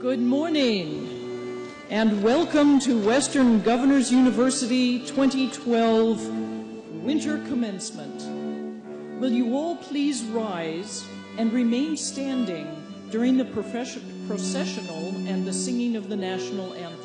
Good morning, and welcome to Western Governors University 2012 Winter Commencement. Will you all please rise and remain standing during the processional and the singing of the national anthem.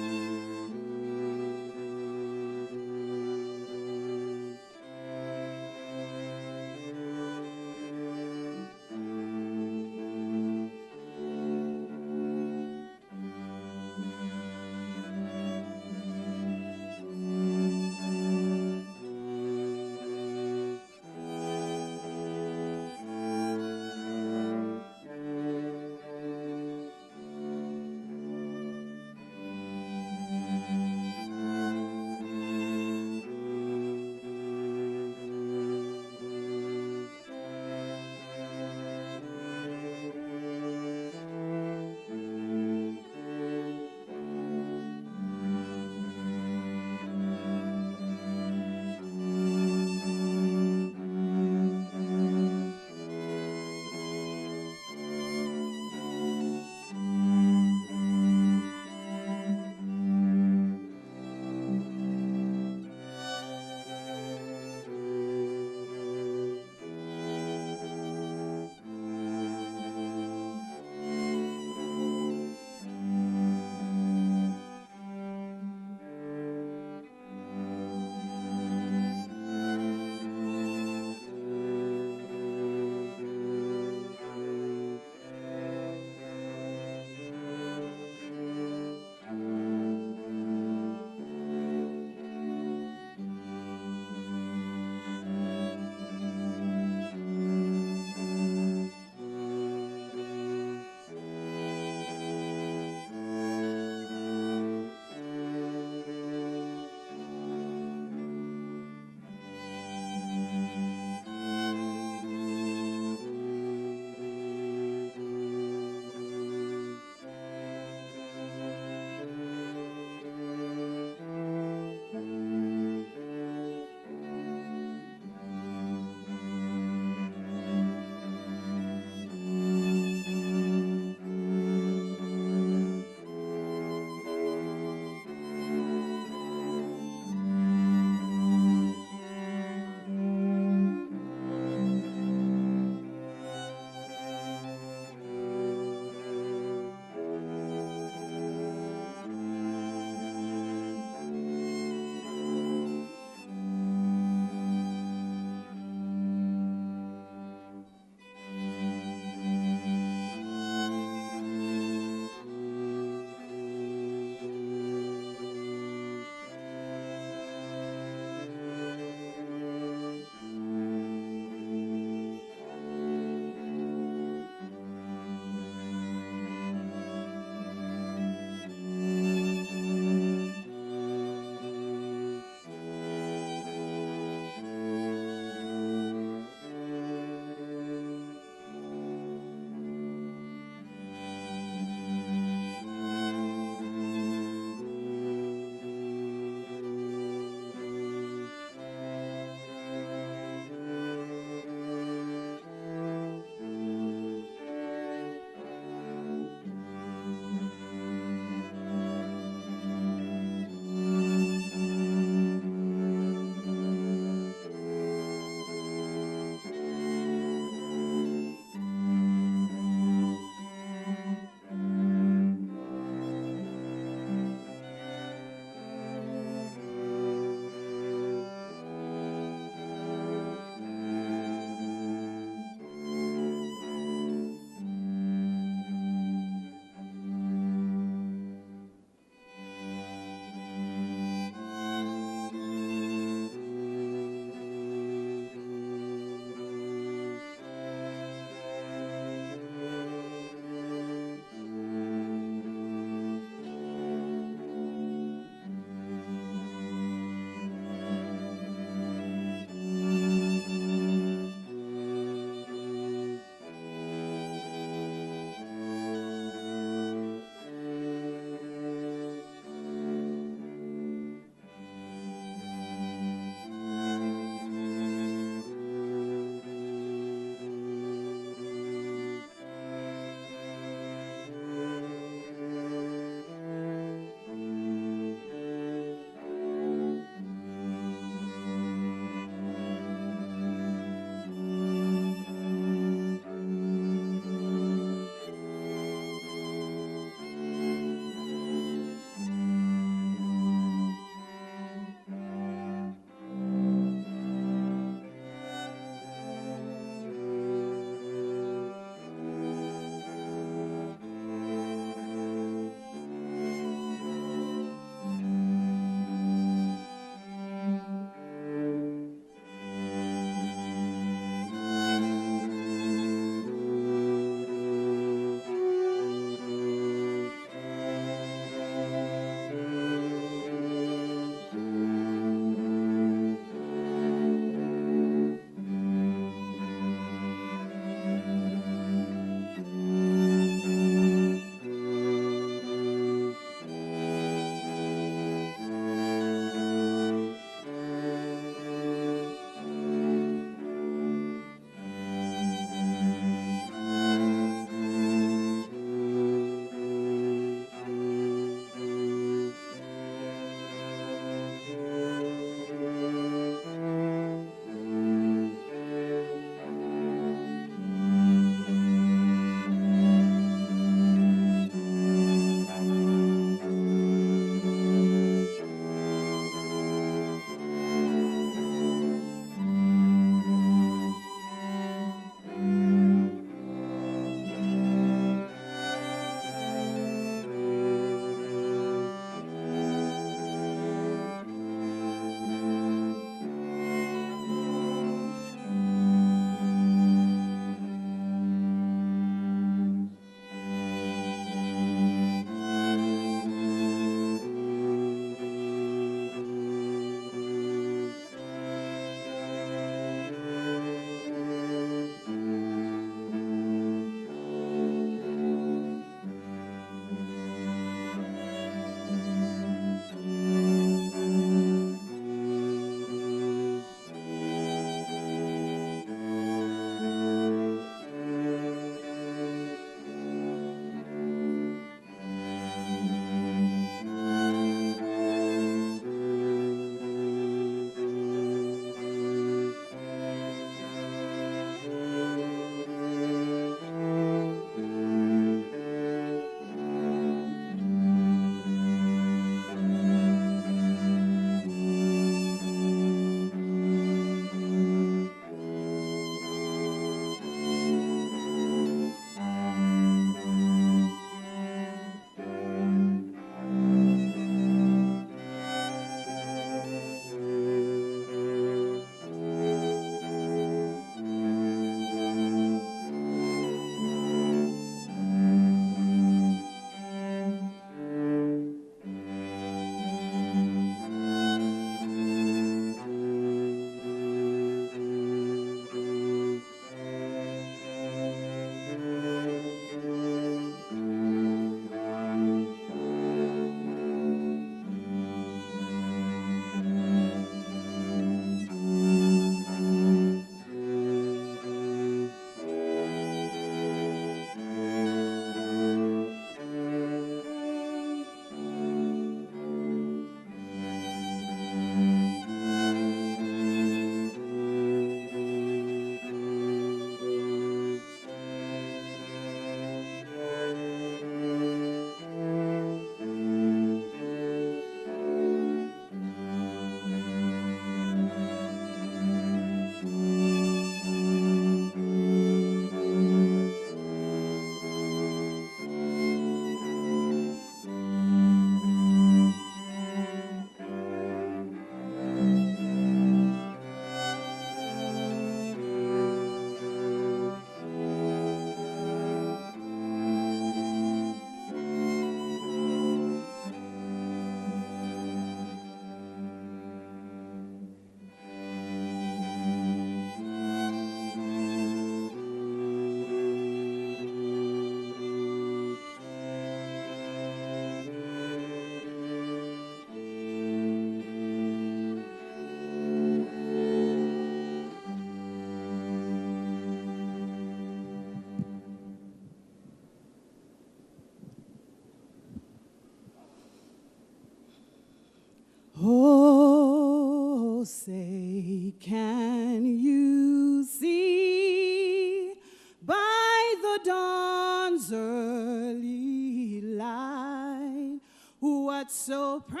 Oh, say, can you see by the dawn's early light what so proudly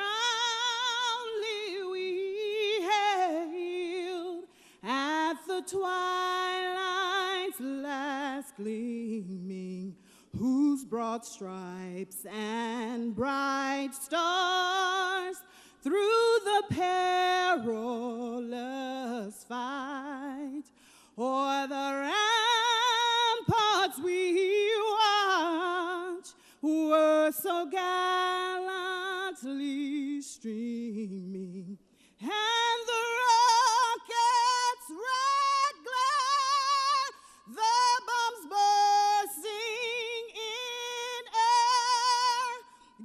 we hailed at the twilight's last gleaming, whose broad stripes and bright stars through the perilous fight o'er the ramparts we watch were so gallantly streaming, and the rocket's red glare, the bombs bursting in air,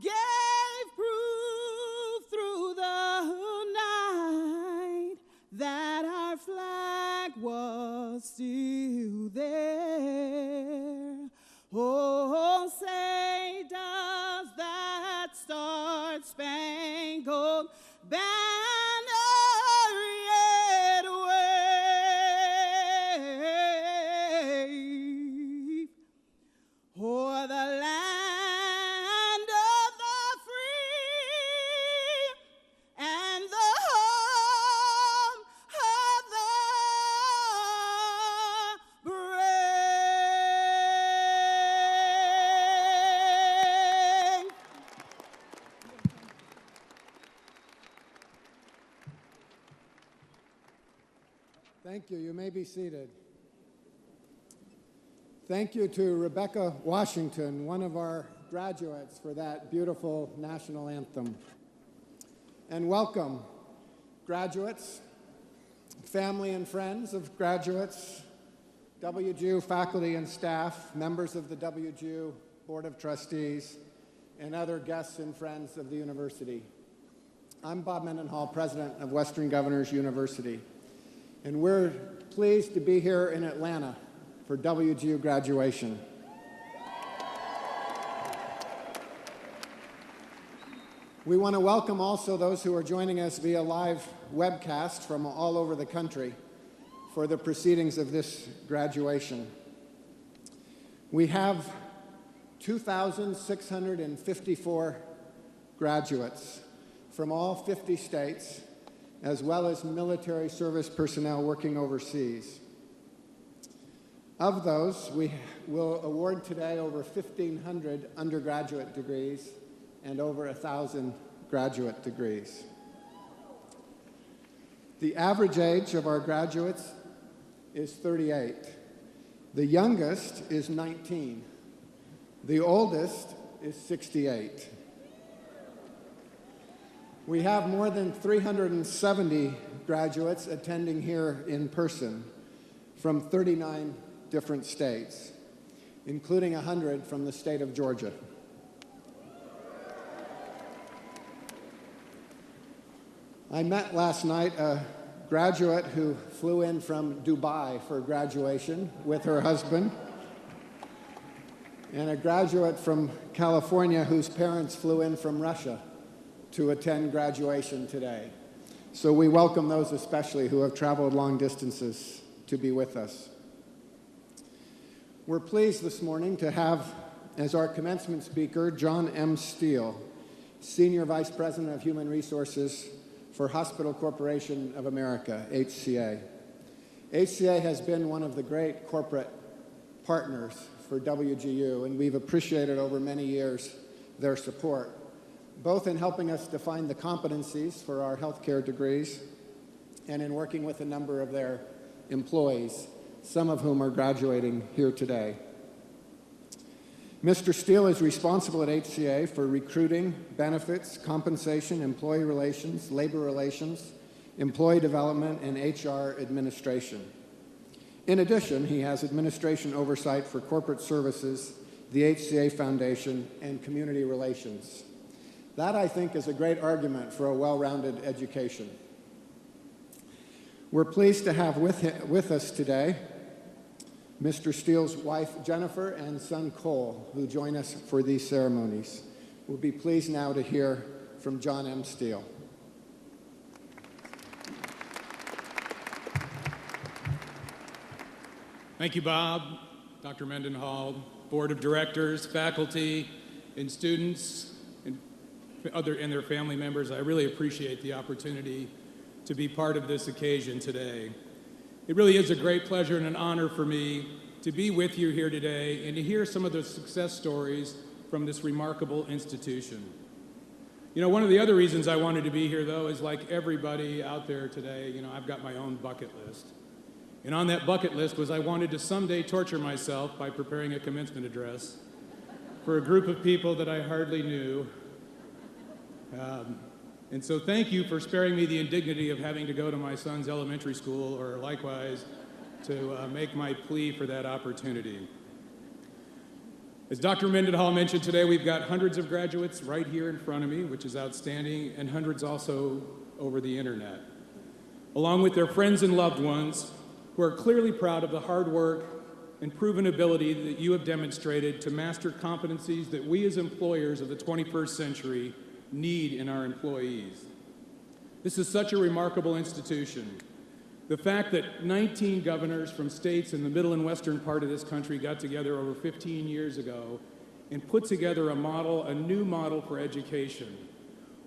gave proof through the night that our flag was still there. Oh, say, does that star-spangled banner yet wave o'er the land of the free and the home of the brave? Thank you. You may be seated. Thank you to Rebecca Washington, one of our graduates, for that beautiful national anthem. And welcome, graduates, family and friends of graduates, WGU faculty and staff, members of the WGU Board of Trustees, and other guests and friends of the university. I'm Bob Mendenhall, president of Western Governors University, and we're pleased to be here in Atlanta for WGU graduation. We want to welcome also those who are joining us via live webcast from all over the country for the proceedings of this graduation. We have 2,654 graduates from all 50 states, as well as military service personnel working overseas. Of those, we will award today over 1,500 undergraduate degrees and over 1,000 graduate degrees. The average age of our graduates is 38. The youngest is 19. The oldest is 68. We have more than 370 graduates attending here in person from 39 different states, including 100 from the state of Georgia. I met last night a graduate who flew in from Dubai for graduation with her husband, and a graduate from California whose parents flew in from Russia to attend graduation today. So we welcome those especially who have traveled long distances to be with us. We're pleased this morning to have as our commencement speaker John M. Steele, Senior Vice President of Human Resources for Hospital Corporation of America, HCA. HCA has been one of the great corporate partners for WGU, and we've appreciated over many years their support, both in helping us define the competencies for our healthcare degrees and in working with a number of their employees, some of whom are graduating here today. Mr. Steele is responsible at HCA for recruiting, benefits, compensation, employee relations, labor relations, employee development, and HR administration. In addition, he has administration oversight for corporate services, the HCA Foundation, and community relations. That, I think, is a great argument for a well-rounded education. We're pleased to have with us today Mr. Steele's wife, Jennifer, and son, Cole, who join us for these ceremonies. We'll be pleased now to hear from John M. Steele. Thank you, Bob, Dr. Mendenhall, Board of Directors, faculty, and students, and their family members. I really appreciate the opportunity to be part of this occasion today. It really is a great pleasure and an honor for me to be with you here today and to hear some of the success stories from this remarkable institution. You know, one of the other reasons I wanted to be here, though, is like everybody out there today, you know, I've got my own bucket list. And on that bucket list was I wanted to someday torture myself by preparing a commencement address for a group of people that I hardly knew. And so thank you for sparing me the indignity of having to go to my son's elementary school, or likewise to make my plea for that opportunity. As Dr. Mendenhall mentioned today, we've got hundreds of graduates right here in front of me, which is outstanding, and hundreds also over the internet, along with their friends and loved ones who are clearly proud of the hard work and proven ability that you have demonstrated to master competencies that we as employers of the 21st century need in our employees. This is such a remarkable institution. The fact that 19 governors from states in the middle and western part of this country got together over 15 years ago and put together a new model for education,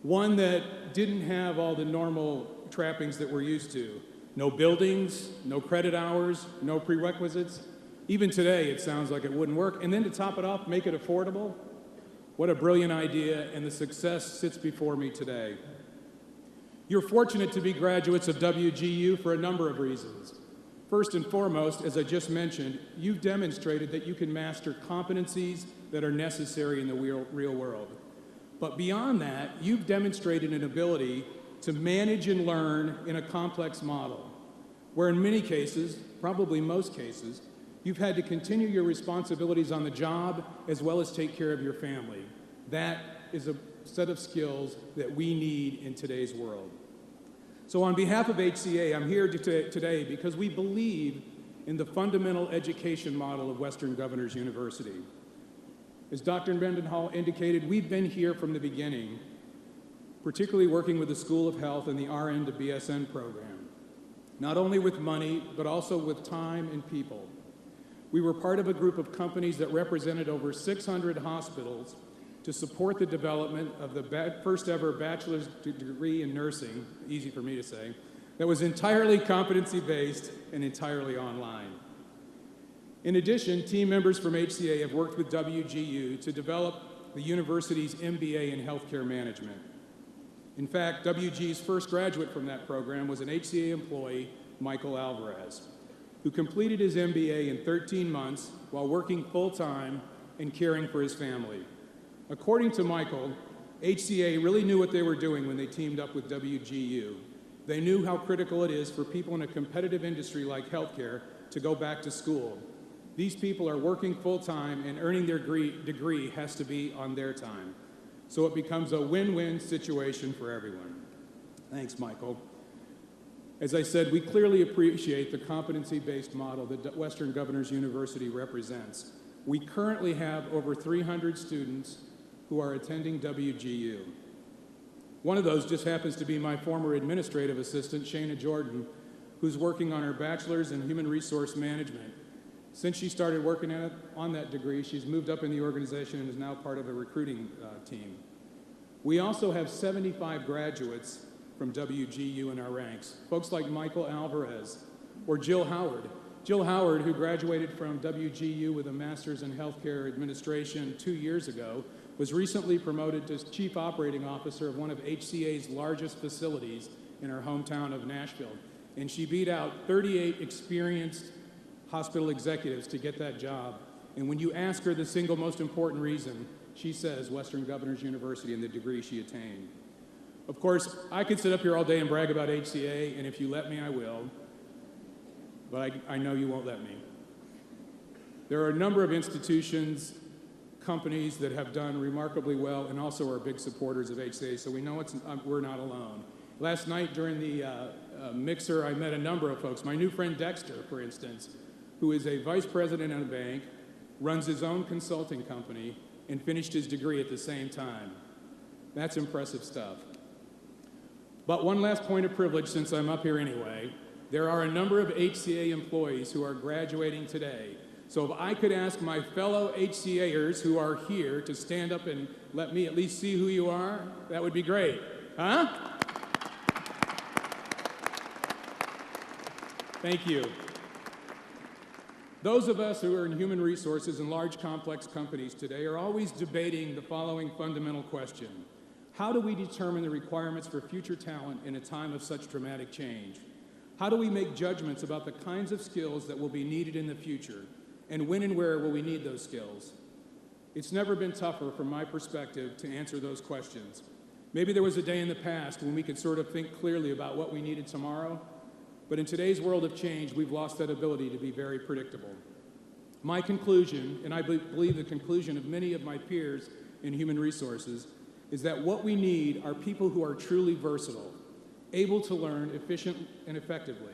one that didn't have all the normal trappings that we're used to. No buildings, no credit hours, no prerequisites. Even today, it sounds like it wouldn't work. And then to top it off, make it affordable. What a brilliant idea, and the success sits before me today. You're fortunate to be graduates of WGU for a number of reasons. First and foremost, as I just mentioned, you've demonstrated that you can master competencies that are necessary in the real world. But beyond that, you've demonstrated an ability to manage and learn in a complex model, where in many cases, probably most cases, you've had to continue your responsibilities on the job as well as take care of your family. That is a set of skills that we need in today's world. So on behalf of HCA, I'm here today because we believe in the fundamental education model of Western Governors University. As Dr. Mendenhall indicated, we've been here from the beginning, particularly working with the School of Health and the RN to BSN program, not only with money, but also with time and people. We were part of a group of companies that represented over 600 hospitals to support the development of the first ever bachelor's degree in nursing, easy for me to say, that was entirely competency-based and entirely online. In addition, team members from HCA have worked with WGU to develop the university's MBA in healthcare management. In fact, WG's first graduate from that program was an HCA employee, Michael Alvarez, who completed his MBA in 13 months while working full-time and caring for his family. According to Michael, HCA really knew what they were doing when they teamed up with WGU. They knew how critical it is for people in a competitive industry like healthcare to go back to school. These people are working full-time, and earning their degree has to be on their time. So it becomes a win-win situation for everyone. Thanks, Michael. As I said, we clearly appreciate the competency-based model that Western Governors University represents. We currently have over 300 students who are attending WGU. One of those just happens to be my former administrative assistant, Shana Jordan, who's working on her bachelor's in human resource management. Since she started working on that degree, she's moved up in the organization and is now part of a recruiting team. We also have 75 graduates from WGU in our ranks, folks like Michael Alvarez or Jill Howard. Jill Howard, who graduated from WGU with a master's in healthcare administration 2 years ago, was recently promoted to Chief Operating Officer of one of HCA's largest facilities in our hometown of Nashville. And she beat out 38 experienced hospital executives to get that job. And when you ask her the single most important reason, she says Western Governors University and the degree she attained. Of course, I could sit up here all day and brag about HCA, and if you let me, I will. But I know you won't let me. There are a number of institutions, companies that have done remarkably well and also are big supporters of HCA, so we know we're not alone. Last night during the mixer, I met a number of folks. My new friend Dexter, for instance, who is a vice president in a bank, runs his own consulting company, and finished his degree at the same time. That's impressive stuff. But one last point of privilege, since I'm up here anyway. There are a number of HCA employees who are graduating today. So if I could ask my fellow HCAers who are here to stand up and let me at least see who you are, that would be great. Huh? Thank you. Those of us who are in human resources in large, complex companies today are always debating the following fundamental question. How do we determine the requirements for future talent in a time of such dramatic change? How do we make judgments about the kinds of skills that will be needed in the future? And when and where will we need those skills? It's never been tougher, from my perspective, to answer those questions. Maybe there was a day in the past when we could sort of think clearly about what we needed tomorrow, but in today's world of change, we've lost that ability to be very predictable. My conclusion, and I believe the conclusion of many of my peers in human resources, is that what we need are people who are truly versatile, able to learn efficiently and effectively,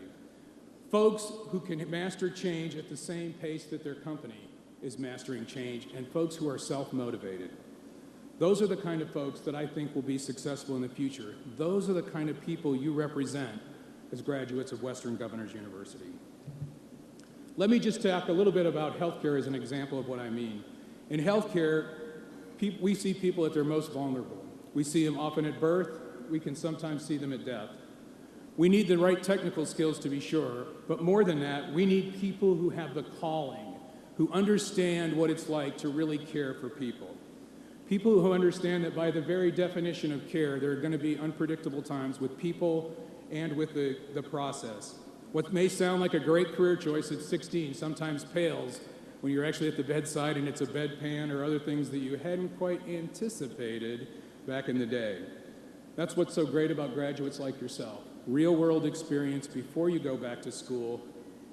folks who can master change at the same pace that their company is mastering change, and folks who are self-motivated. Those are the kind of folks that I think will be successful in the future. Those are the kind of people you represent as graduates of Western Governors University. Let me just talk a little bit about healthcare as an example of what I mean. In healthcare, we see people at their most vulnerable. We see them often at birth. We can sometimes see them at death. We need the right technical skills to be sure, but more than that, we need people who have the calling, who understand what it's like to really care for people. People who understand that by the very definition of care, there are going to be unpredictable times with people and with the process. What may sound like a great career choice at 16 sometimes pales when you're actually at the bedside and it's a bedpan or other things that you hadn't quite anticipated back in the day. That's what's so great about graduates like yourself. Real-world experience before you go back to school.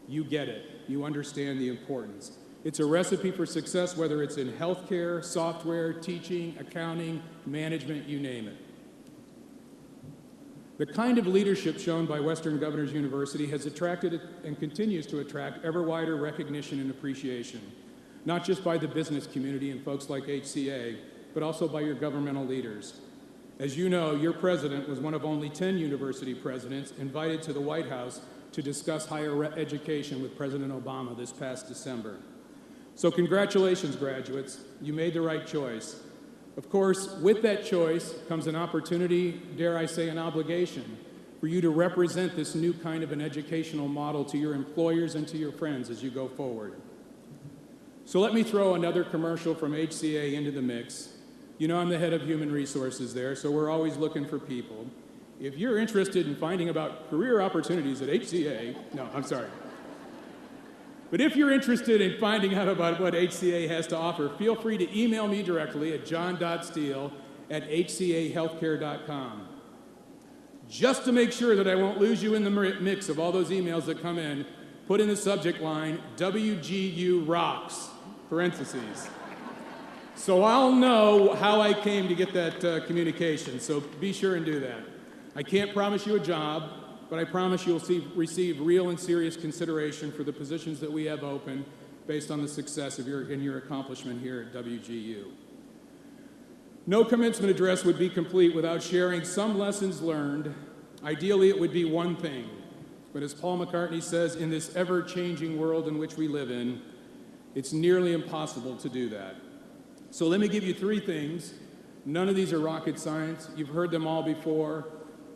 You get it. You understand the importance. It's a recipe for success, whether it's in healthcare, software, teaching, accounting, management, you name it. The kind of leadership shown by Western Governors University has attracted and continues to attract ever wider recognition and appreciation, not just by the business community and folks like HCA, but also by your governmental leaders. As you know, your president was one of only 10 university presidents invited to the White House to discuss higher education with President Obama this past December. So congratulations, graduates. You made the right choice. Of course, with that choice comes an opportunity, dare I say an obligation, for you to represent this new kind of an educational model to your employers and to your friends as you go forward. So let me throw another commercial from HCA into the mix. You know I'm the head of human resources there, so we're always looking for people. If you're interested in finding about career opportunities at HCA, no, I'm sorry. But if you're interested in finding out about what HCA has to offer, feel free to email me directly at john.steele@hcahealthcare.com. Just to make sure that I won't lose you in the mix of all those emails that come in, put in the subject line, WGU rocks, parentheses. So I'll know how I came to get that communication, so be sure and do that. I can't promise you a job, but I promise you'll receive real and serious consideration for the positions that we have open based on the success of your accomplishment here at WGU. No commencement address would be complete without sharing some lessons learned. Ideally, it would be one thing. But as Paul McCartney says, in this ever-changing world in which we live in, it's nearly impossible to do that. So let me give you three things. None of these are rocket science. You've heard them all before.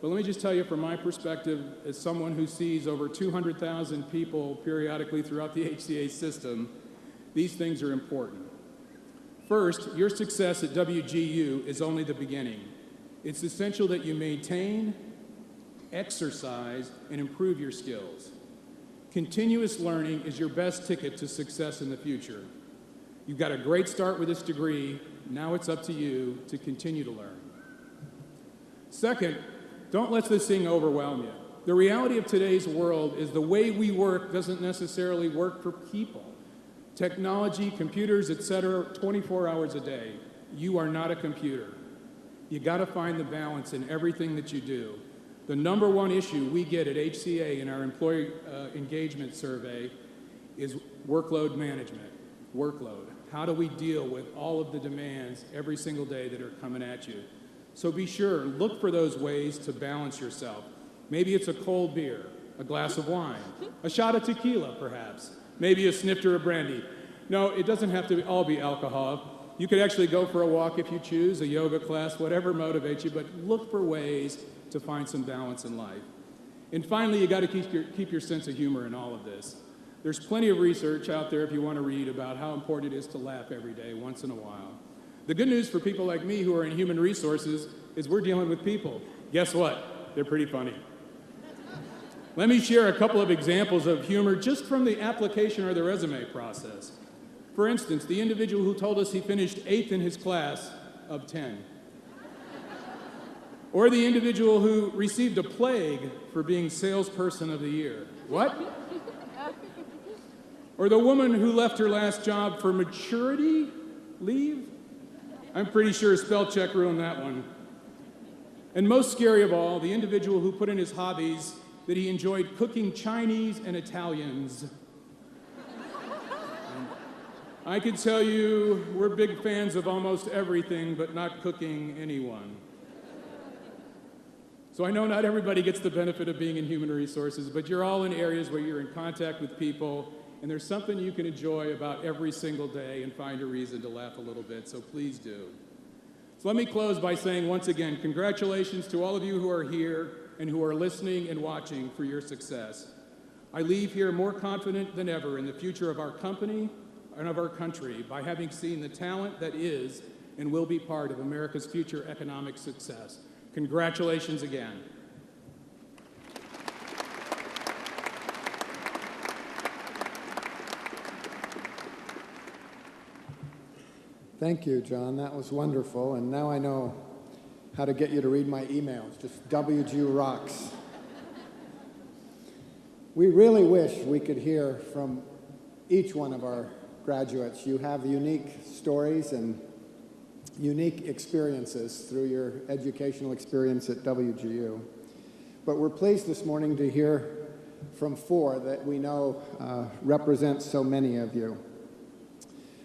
But let me just tell you from my perspective, as someone who sees over 200,000 people periodically throughout the HCA system, these things are important. First, your success at WGU is only the beginning. It's essential that you maintain, exercise, and improve your skills. Continuous learning is your best ticket to success in the future. You've got a great start with this degree. Now it's up to you to continue to learn. Second, don't let this thing overwhelm you. The reality of today's world is the way we work doesn't necessarily work for people. Technology, computers, etc., 24 hours a day. You are not a computer. You got to find the balance in everything that you do. The number one issue we get at HCA in our employee engagement survey is workload management. Workload. How do we deal with all of the demands every single day that are coming at you? So be sure, look for those ways to balance yourself. Maybe it's a cold beer. a glass of wine, a shot of tequila, perhaps, maybe a snifter of brandy. No, it doesn't have to all be alcohol. You could actually go for a walk if you choose, a yoga class, whatever motivates you, but look for ways to find some balance in life. And finally, you got to keep your sense of humor in all of this. There's plenty of research out there if you want to read about how important it is to laugh every day, once in a while. The good news for people like me who are in human resources is we're dealing with people. Guess what? They're pretty funny. Let me share a couple of examples of humor just from the application or the resume process. For instance, the individual who told us he finished 8th in his class of 10. Or the individual who received a plague for being salesperson of the year. What? Or the woman who left her last job for maturity leave? I'm pretty sure spell check ruined that one. And most scary of all, the individual who put in his hobbies that he enjoyed cooking Chinese and Italians. I can tell you we're big fans of almost everything, but not cooking anyone. So I know not everybody gets the benefit of being in human resources, but you're all in areas where you're in contact with people, and there's something you can enjoy about every single day and find a reason to laugh a little bit, so please do. So let me close by saying once again, congratulations to all of you who are here and who are listening and watching for your success. I leave here more confident than ever in the future of our company and of our country by having seen the talent that is and will be part of America's future economic success. Congratulations again. Thank you, John. That was wonderful. And now I know how to get you to read my emails. Just WGU rocks. We really wish we could hear from each one of our graduates. You have unique stories and unique experiences through your educational experience at WGU. But we're pleased this morning to hear from 4 that we know represent so many of you.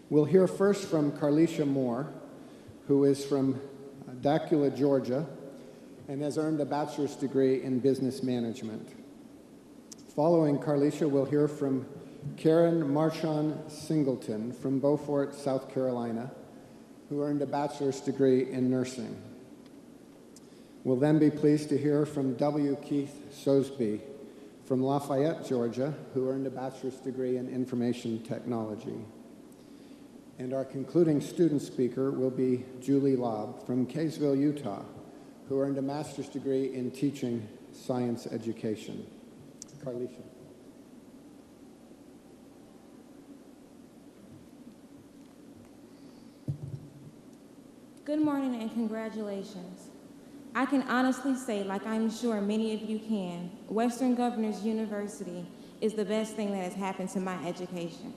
We'll hear first from Carlisha Moore, who is from Dacula, Georgia, and has earned a bachelor's degree in business management. Following Carlisha, we'll hear from Karen Marchand Singleton from Beaufort, South Carolina, who earned a bachelor's degree in nursing. We'll then be pleased to hear from W. Keith Sosby from Lafayette, Georgia, who earned a bachelor's degree in information technology. And our concluding student speaker will be Julie Lobb from Kaysville, Utah, who earned a master's degree in teaching science education. Carlisha. Good morning and congratulations. I can honestly say, like I'm sure many of you can, Western Governors University is the best thing that has happened to my education.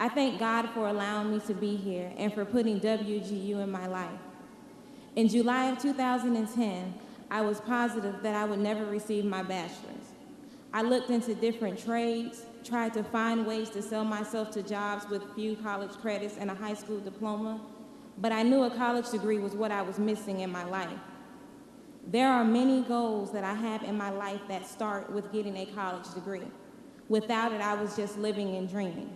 I thank God for allowing me to be here and for putting WGU in my life. In July of 2010, I was positive that I would never receive my bachelor's. I looked into different trades, tried to find ways to sell myself to jobs with few college credits and a high school diploma, but I knew a college degree was what I was missing in my life. There are many goals that I have in my life that start with getting a college degree. Without it, I was just living and dreaming.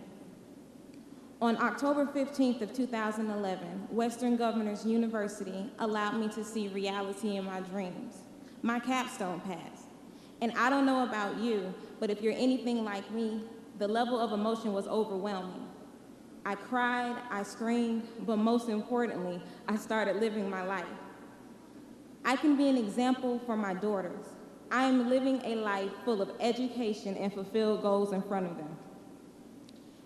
On October 15th of 2011, Western Governors University allowed me to see reality in my dreams. My capstone passed. And I don't know about you, but if you're anything like me, the level of emotion was overwhelming. I cried, I screamed, but most importantly, I started living my life. I can be an example for my daughters. I am living a life full of education and fulfilled goals in front of them.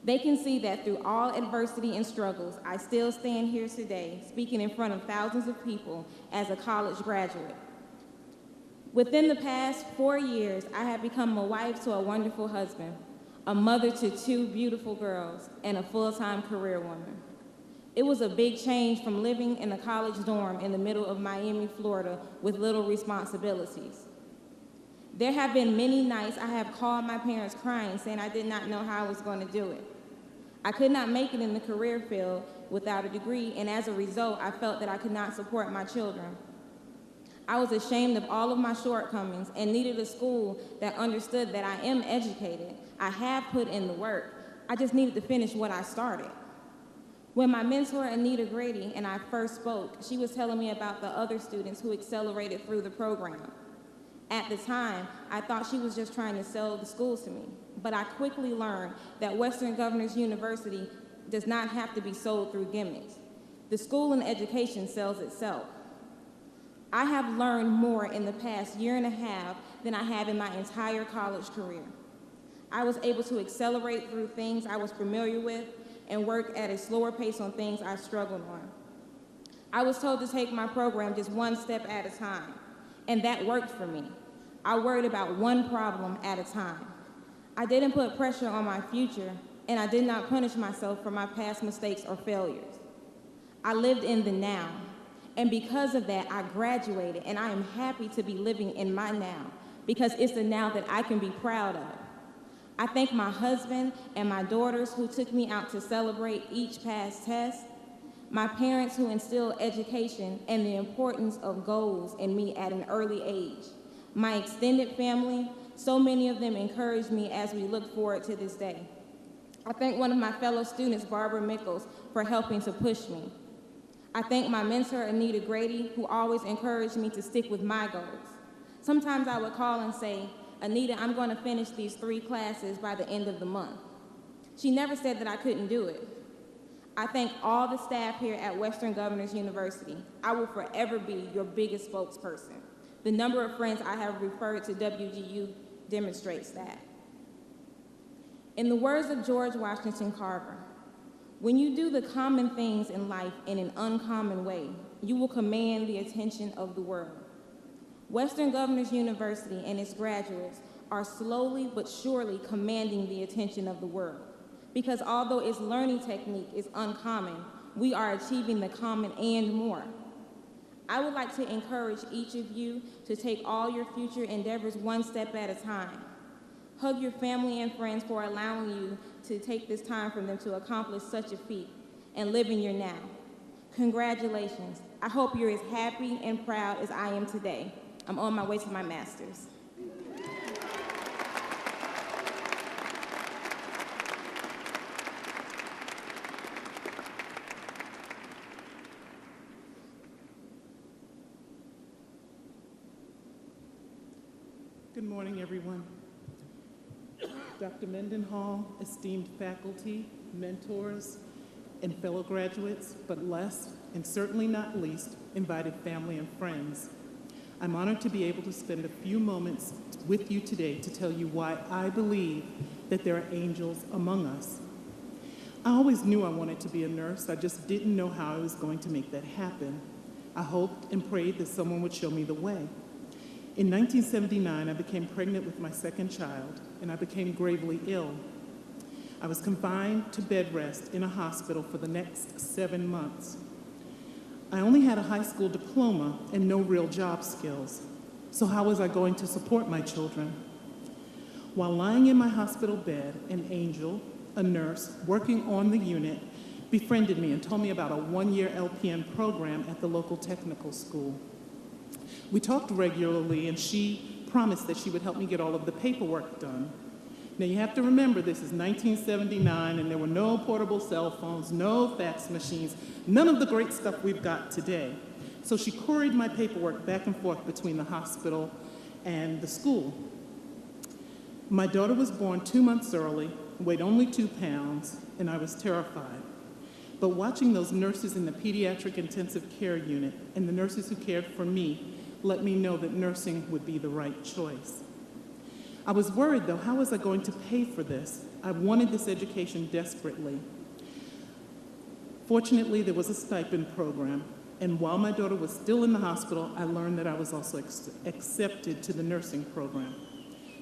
They can see that through all adversity and struggles, I still stand here today, speaking in front of thousands of people as a college graduate. Within the past 4 years, I have become a wife to a wonderful husband, a mother to 2 beautiful girls, and a full-time career woman. It was a big change from living in a college dorm in the middle of Miami, Florida, with little responsibilities. There have been many nights I have called my parents crying, saying I did not know how I was going to do it. I could not make it in the career field without a degree, and as a result, I felt that I could not support my children. I was ashamed of all of my shortcomings and needed a school that understood that I am educated. I have put in the work. I just needed to finish what I started. When my mentor, Anita Grady, and I first spoke, she was telling me about the other students who accelerated through the program. At the time, I thought she was just trying to sell the school to me, but I quickly learned that Western Governors University does not have to be sold through gimmicks. The school and education sells itself. I have learned more in the past year and a half than I have in my entire college career. I was able to accelerate through things I was familiar with and work at a slower pace on things I struggled on. I was told to take my program just one step at a time, and that worked for me. I worried about one problem at a time. I didn't put pressure on my future, and I did not punish myself for my past mistakes or failures. I lived in the now, and because of that, I graduated, and I am happy to be living in my now, because it's the now that I can be proud of. I thank my husband and my daughters who took me out to celebrate each past test, my parents who instilled education and the importance of goals in me at an early age, my extended family, so many of them encouraged me as we look forward to this day. I thank one of my fellow students, Barbara Mickles, for helping to push me. I thank my mentor, Anita Grady, who always encouraged me to stick with my goals. Sometimes I would call and say, Anita, I'm going to finish these 3 classes by the end of the month. She never said that I couldn't do it. I thank all the staff here at Western Governors University. I will forever be your biggest spokesperson. The number of friends I have referred to WGU demonstrates that. In the words of George Washington Carver, when you do the common things in life in an uncommon way, you will command the attention of the world. Western Governors University and its graduates are slowly but surely commanding the attention of the world, because although its learning technique is uncommon, we are achieving the common and more. I would like to encourage each of you to take all your future endeavors one step at a time. Hug your family and friends for allowing you to take this time from them to accomplish such a feat, and live in your now. Congratulations. I hope you're as happy and proud as I am today. I'm on my way to my master's. Good morning, everyone. Dr. Mendenhall, esteemed faculty, mentors, and fellow graduates, but last, and certainly not least, invited family and friends. I'm honored to be able to spend a few moments with you today to tell you why I believe that there are angels among us. I always knew I wanted to be a nurse. I just didn't know how I was going to make that happen. I hoped and prayed that someone would show me the way. In 1979, I became pregnant with my second child, and I became gravely ill. I was confined to bed rest in a hospital for the next 7 months. I only had a high school diploma and no real job skills. So how was I going to support my children? While lying in my hospital bed, an angel, a nurse working on the unit, befriended me and told me about a 1-year LPN program at the local technical school. We talked regularly, and she promised that she would help me get all of the paperwork done. Now, you have to remember, this is 1979, and there were no portable cell phones, no fax machines, none of the great stuff we've got today. So she couried my paperwork back and forth between the hospital and the school. My daughter was born 2 months early, weighed only 2 pounds, and I was terrified. But watching those nurses in the pediatric intensive care unit and the nurses who cared for me let me know that nursing would be the right choice. I was worried, though, how was I going to pay for this? I wanted this education desperately. Fortunately, there was a stipend program, and while my daughter was still in the hospital, I learned that I was also accepted to the nursing program.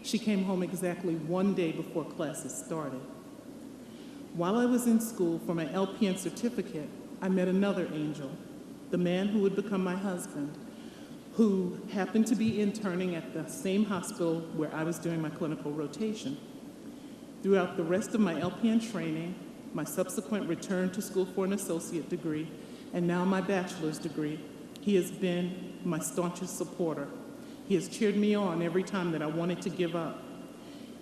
She came home exactly 1 day before classes started. While I was in school for my LPN certificate, I met another angel, the man who would become my husband, who happened to be interning at the same hospital where I was doing my clinical rotation. Throughout the rest of my LPN training, my subsequent return to school for an associate degree, and now my bachelor's degree, he has been my staunchest supporter. He has cheered me on every time that I wanted to give up.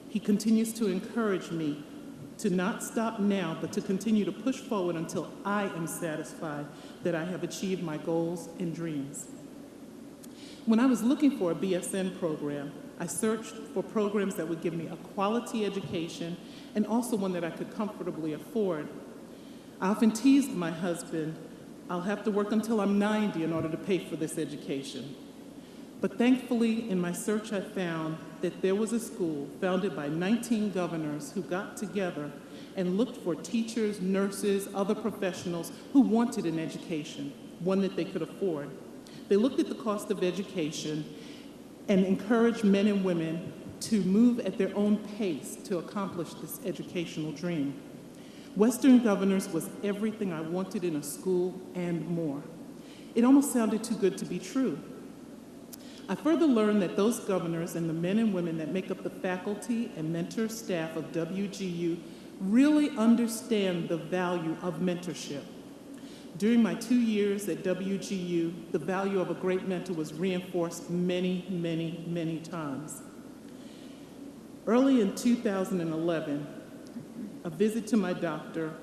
He continues to encourage me to not stop now, but to continue to push forward until I am satisfied that I have achieved my goals and dreams. When I was looking for a BSN program, I searched for programs that would give me a quality education and also one that I could comfortably afford. I often teased my husband, I'll have to work until I'm 90 in order to pay for this education. But thankfully, in my search, I found that there was a school founded by 19 governors who got together and looked for teachers, nurses, other professionals who wanted an education, one that they could afford. They looked at the cost of education and encouraged men and women to move at their own pace to accomplish this educational dream. Western Governors was everything I wanted in a school and more. It almost sounded too good to be true. I further learned that those governors and the men and women that make up the faculty and mentor staff of WGU really understand the value of mentorship. During my 2 years at WGU, the value of a great mentor was reinforced many, many, many times. Early in 2011, a visit to my doctor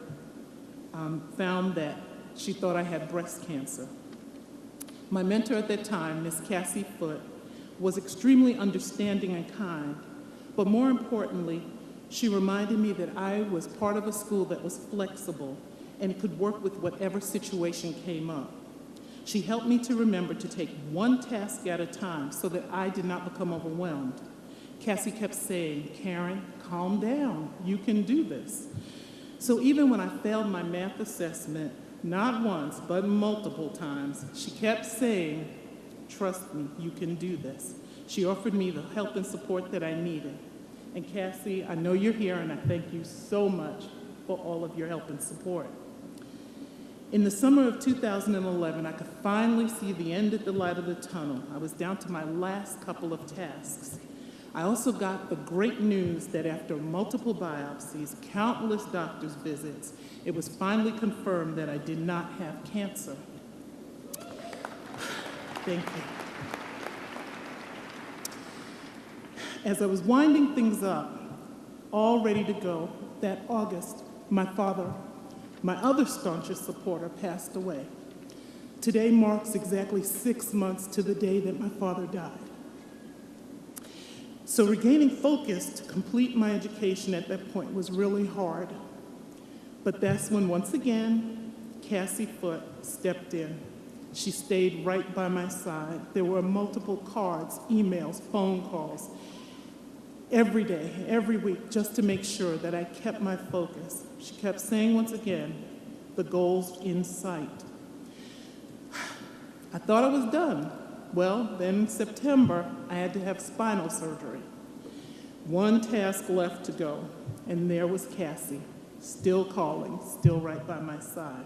found that she thought I had breast cancer. My mentor at that time, Miss Cassie Foote, was extremely understanding and kind, but more importantly, she reminded me that I was part of a school that was flexible and could work with whatever situation came up. She helped me to remember to take one task at a time so that I did not become overwhelmed. Cassie kept saying, "Karen, calm down, you can do this." So even when I failed my math assessment, not once, but multiple times, she kept saying, "Trust me, you can do this." She offered me the help and support that I needed. And Cassie, I know you're here, and I thank you so much for all of your help and support. In the summer of 2011, I could finally see the end at the light of the tunnel. I was down to my last couple of tasks. I also got the great news that after multiple biopsies, countless doctor's visits, it was finally confirmed that I did not have cancer. Thank you. As I was winding things up, all ready to go, that August, my father, my other staunchest supporter, passed away. Today marks exactly 6 months to the day that my father died. So regaining focus to complete my education at that point was really hard. But that's when, once again, Cassie Foote stepped in. She stayed right by my side. There were multiple cards, emails, phone calls, every day, every week, just to make sure that I kept my focus. She kept saying once again, the goal's in sight. I thought I was done. Well, then in September, I had to have spinal surgery. One task left to go, and there was Cassie, still calling, still right by my side.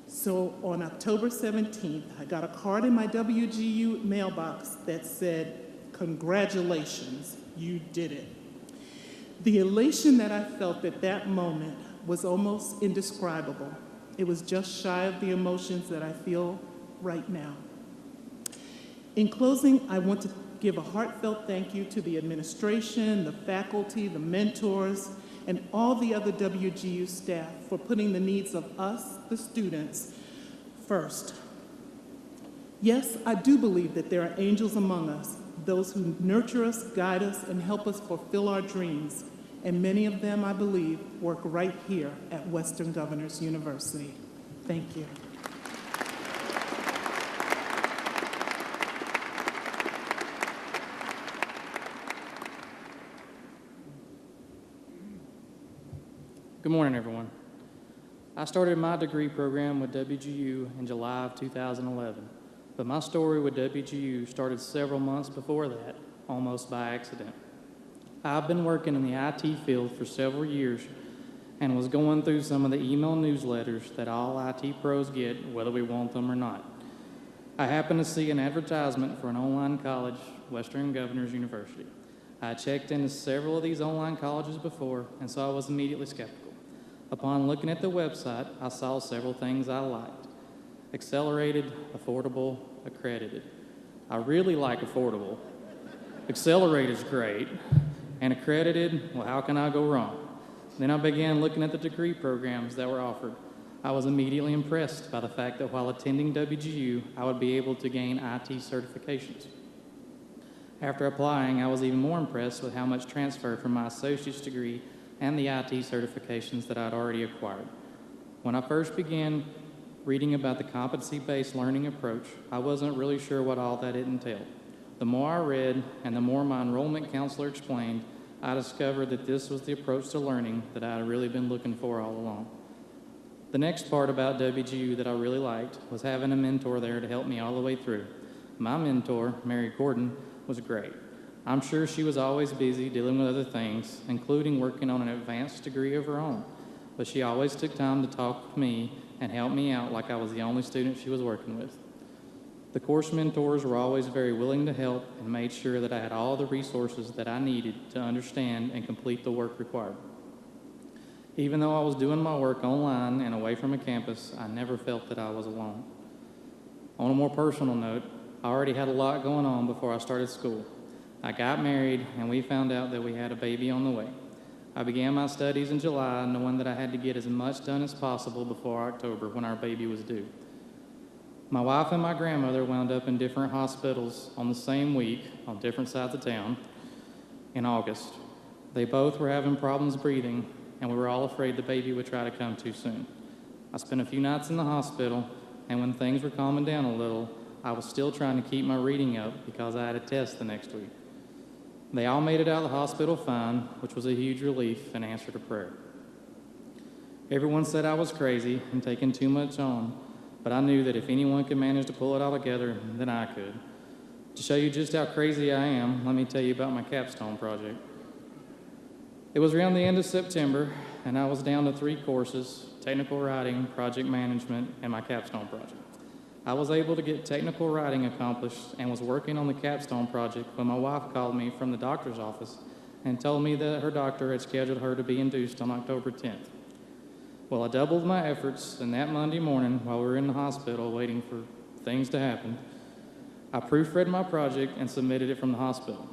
So on October 17th, I got a card in my WGU mailbox that said, "Congratulations, you did it." The elation that I felt at that moment was almost indescribable. It was just shy of the emotions that I feel right now. In closing, I want to give a heartfelt thank you to the administration, the faculty, the mentors, and all the other WGU staff for putting the needs of us, the students, first. Yes, I do believe that there are angels among us, those who nurture us, guide us, and help us fulfill our dreams. And many of them, I believe, work right here at Western Governors University. Thank you. Good morning, everyone. I started my degree program with WGU in July of 2011, but my story with WGU started several months before that, almost by accident. I've been working in the IT field for several years and was going through some of the email newsletters that all IT pros get, whether we want them or not. I happened to see an advertisement for an online college, Western Governors University. I checked into several of these online colleges before, and so I was immediately skeptical. Upon looking at the website, I saw several things I liked. accelerated, affordable, accredited. I really like affordable. Accelerated is great. And accredited, well, how can I go wrong? Then I began looking at the degree programs that were offered. I was immediately impressed by the fact that while attending WGU, I would be able to gain IT certifications. After applying, I was even more impressed with how much transfer from my associate's degree and the IT certifications that I'd already acquired. When I first began reading about the competency-based learning approach, I wasn't really sure what all that entailed. The more I read and the more my enrollment counselor explained, I discovered that this was the approach to learning that I had really been looking for all along. The next part about WGU that I really liked was having a mentor there to help me all the way through. My mentor, Mary Gordon, was great. I'm sure she was always busy dealing with other things, including working on an advanced degree of her own, but she always took time to talk with me and help me out like I was the only student she was working with. The course mentors were always very willing to help and made sure that I had all the resources that I needed to understand and complete the work required. Even though I was doing my work online and away from a campus, I never felt that I was alone. On a more personal note, I already had a lot going on before I started school. I got married and we found out that we had a baby on the way. I began my studies in July knowing that I had to get as much done as possible before October when our baby was due. My wife and my grandmother wound up in different hospitals on the same week on different sides of town in August. They both were having problems breathing and we were all afraid the baby would try to come too soon. I spent a few nights in the hospital, and when things were calming down a little, I was still trying to keep my reading up because I had a test the next week. They all made it out of the hospital fine, which was a huge relief and answer to prayer. Everyone said I was crazy and taking too much on, but I knew that if anyone could manage to pull it all together, then I could. To show you just how crazy I am, let me tell you about my capstone project. It was around the end of September, and I was down to 3 courses: technical writing, project management, and my capstone project. I was able to get technical writing accomplished and was working on the capstone project when my wife called me from the doctor's office and told me that her doctor had scheduled her to be induced on October 10th. Well, I doubled my efforts, and that Monday morning, while we were in the hospital waiting for things to happen, I proofread my project and submitted it from the hospital.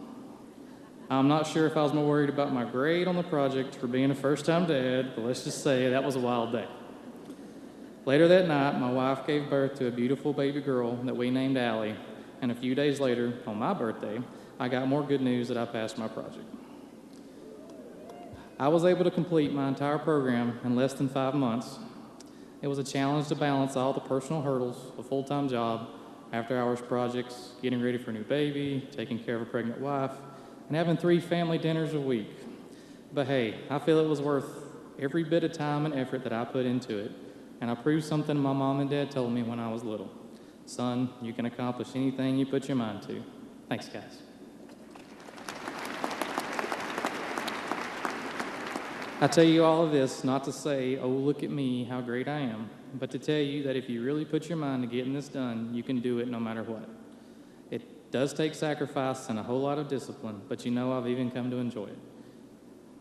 I'm not sure if I was more worried about my grade on the project for being a first-time dad, but let's just say that was a wild day. Later that night, my wife gave birth to a beautiful baby girl that we named Allie, and a few days later, on my birthday, I got more good news that I passed my project. I was able to complete my entire program in less than 5 months. It was a challenge to balance all the personal hurdles, a full-time job, after-hours projects, getting ready for a new baby, taking care of a pregnant wife, and having 3 family dinners a week. But hey, I feel it was worth every bit of time and effort that I put into it, and I proved something my mom and dad told me when I was little. Son, you can accomplish anything you put your mind to. Thanks, guys. I tell you all of this not to say, oh, look at me, how great I am, but to tell you that if you really put your mind to getting this done, you can do it no matter what. It does take sacrifice and a whole lot of discipline, but you know I've even come to enjoy it.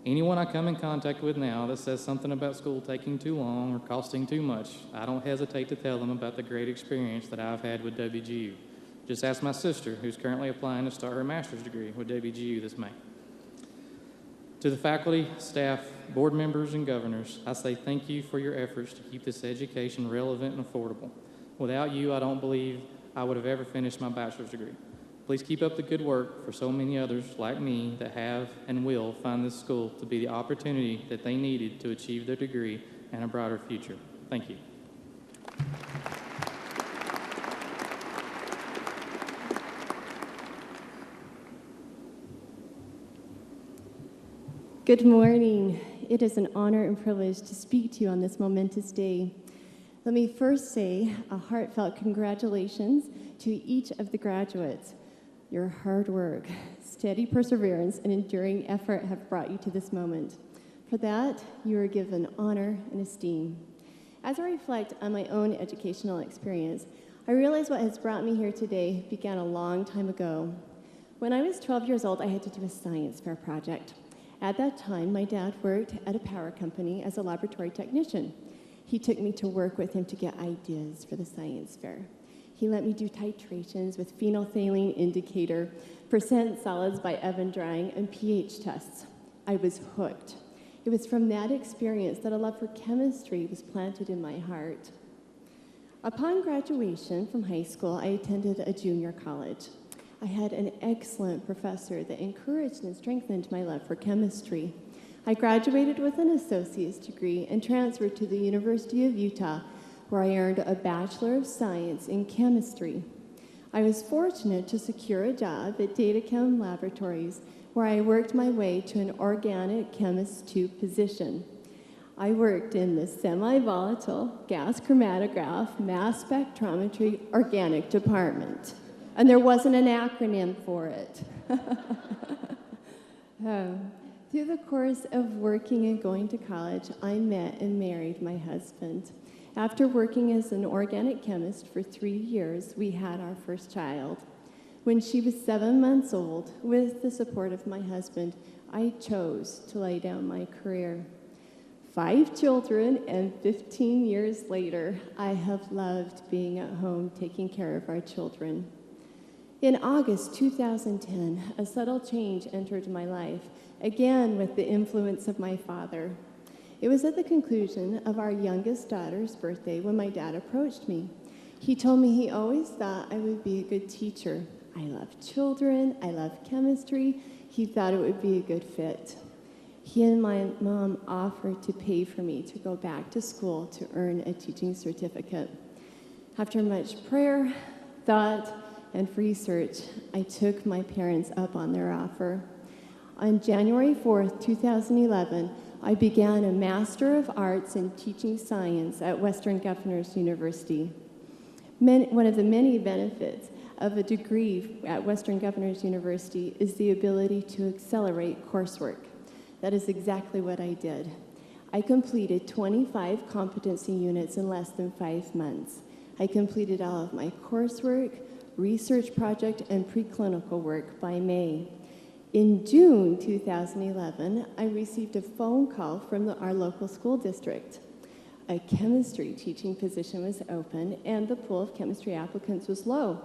Anyone I come in contact with now that says something about school taking too long or costing too much, I don't hesitate to tell them about the great experience that I've had with WGU. Just ask my sister, who's currently applying to start her master's degree with WGU this May. To the faculty, staff, board members, and governors, I say thank you for your efforts to keep this education relevant and affordable. Without you, I don't believe I would have ever finished my bachelor's degree. Please keep up the good work for so many others like me that have and will find this school to be the opportunity that they needed to achieve their degree and a brighter future. Thank you. Good morning. It is an honor and privilege to speak to you on this momentous day. Let me first say a heartfelt congratulations to each of the graduates. Your hard work, steady perseverance, and enduring effort have brought you to this moment. For that, you are given honor and esteem. As I reflect on my own educational experience, I realize what has brought me here today began a long time ago. When I was 12 years old, I had to do a science fair project. At that time, my dad worked at a power company as a laboratory technician. He took me to work with him to get ideas for the science fair. He let me do titrations with phenolphthalein indicator, percent solids by oven drying, and pH tests. I was hooked. It was from that experience that a love for chemistry was planted in my heart. Upon graduation from high school, I attended a junior college. I had an excellent professor that encouraged and strengthened my love for chemistry. I graduated with an associate's degree and transferred to the University of Utah, where I earned a Bachelor of Science in Chemistry. I was fortunate to secure a job at Datachem Laboratories, where I worked my way to an Organic Chemist 2 position. I worked in the semi-volatile gas chromatograph mass spectrometry organic department, and there wasn't an acronym for it. Through the course of working and going to college, I met and married my husband. After working as an organic chemist for 3 years, we had our first child. When she was 7 months old, with the support of my husband, I chose to lay down my career. 5 children and 15 years later, I have loved being at home taking care of our children. In August 2010, a subtle change entered my life, again with the influence of my father. It was at the conclusion of our youngest daughter's birthday when my dad approached me. He told me he always thought I would be a good teacher. I love children, I love chemistry. He thought it would be a good fit. He and my mom offered to pay for me to go back to school to earn a teaching certificate. After much prayer, thought, and research, I took my parents up on their offer. On January 4th, 2011, I began a Master of Arts in Teaching Science at Western Governors University. One of the many benefits of a degree at Western Governors University is the ability to accelerate coursework. That is exactly what I did. I completed 25 competency units in less than 5 months. I completed all of my coursework, research project, and preclinical work by May. In June 2011, I received a phone call from our local school district. A chemistry teaching position was open, and the pool of chemistry applicants was low.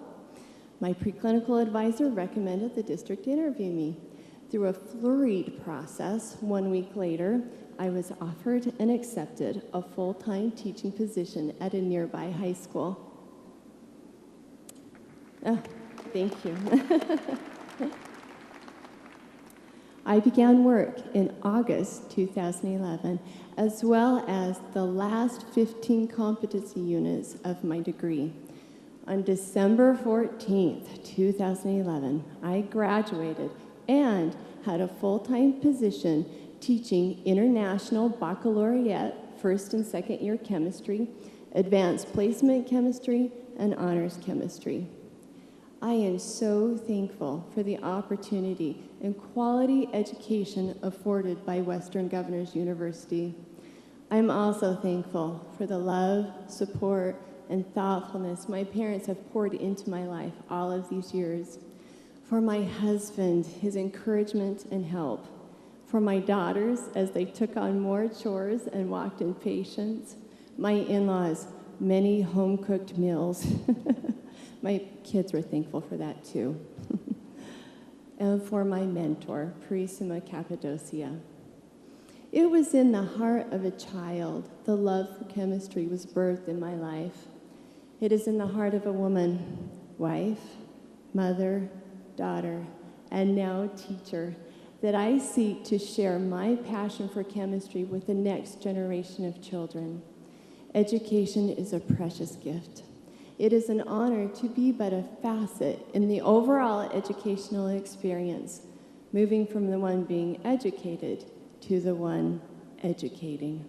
My preclinical advisor recommended the district interview me. Through a flurried process, 1 week later, I was offered and accepted a full-time teaching position at a nearby high school. Oh, thank you. I began work in August 2011, as well as the last 15 competency units of my degree. On December 14th, 2011, I graduated and had a full-time position teaching International Baccalaureate first and second year chemistry, advanced placement chemistry, and honors chemistry. I am so thankful for the opportunity and quality education afforded by Western Governors University. I'm also thankful for the love, support, and thoughtfulness my parents have poured into my life all of these years. For my husband, his encouragement and help. For my daughters, as they took on more chores and walked in patience. My in-laws, many home-cooked meals. My kids were thankful for that too. And for my mentor, Purisima Cappadocia. It was in the heart of a child the love for chemistry was birthed in my life. It is in the heart of a woman, wife, mother, daughter, and now teacher, that I seek to share my passion for chemistry with the next generation of children. Education is a precious gift. It is an honor to be but a facet in the overall educational experience, moving from the one being educated to the one educating.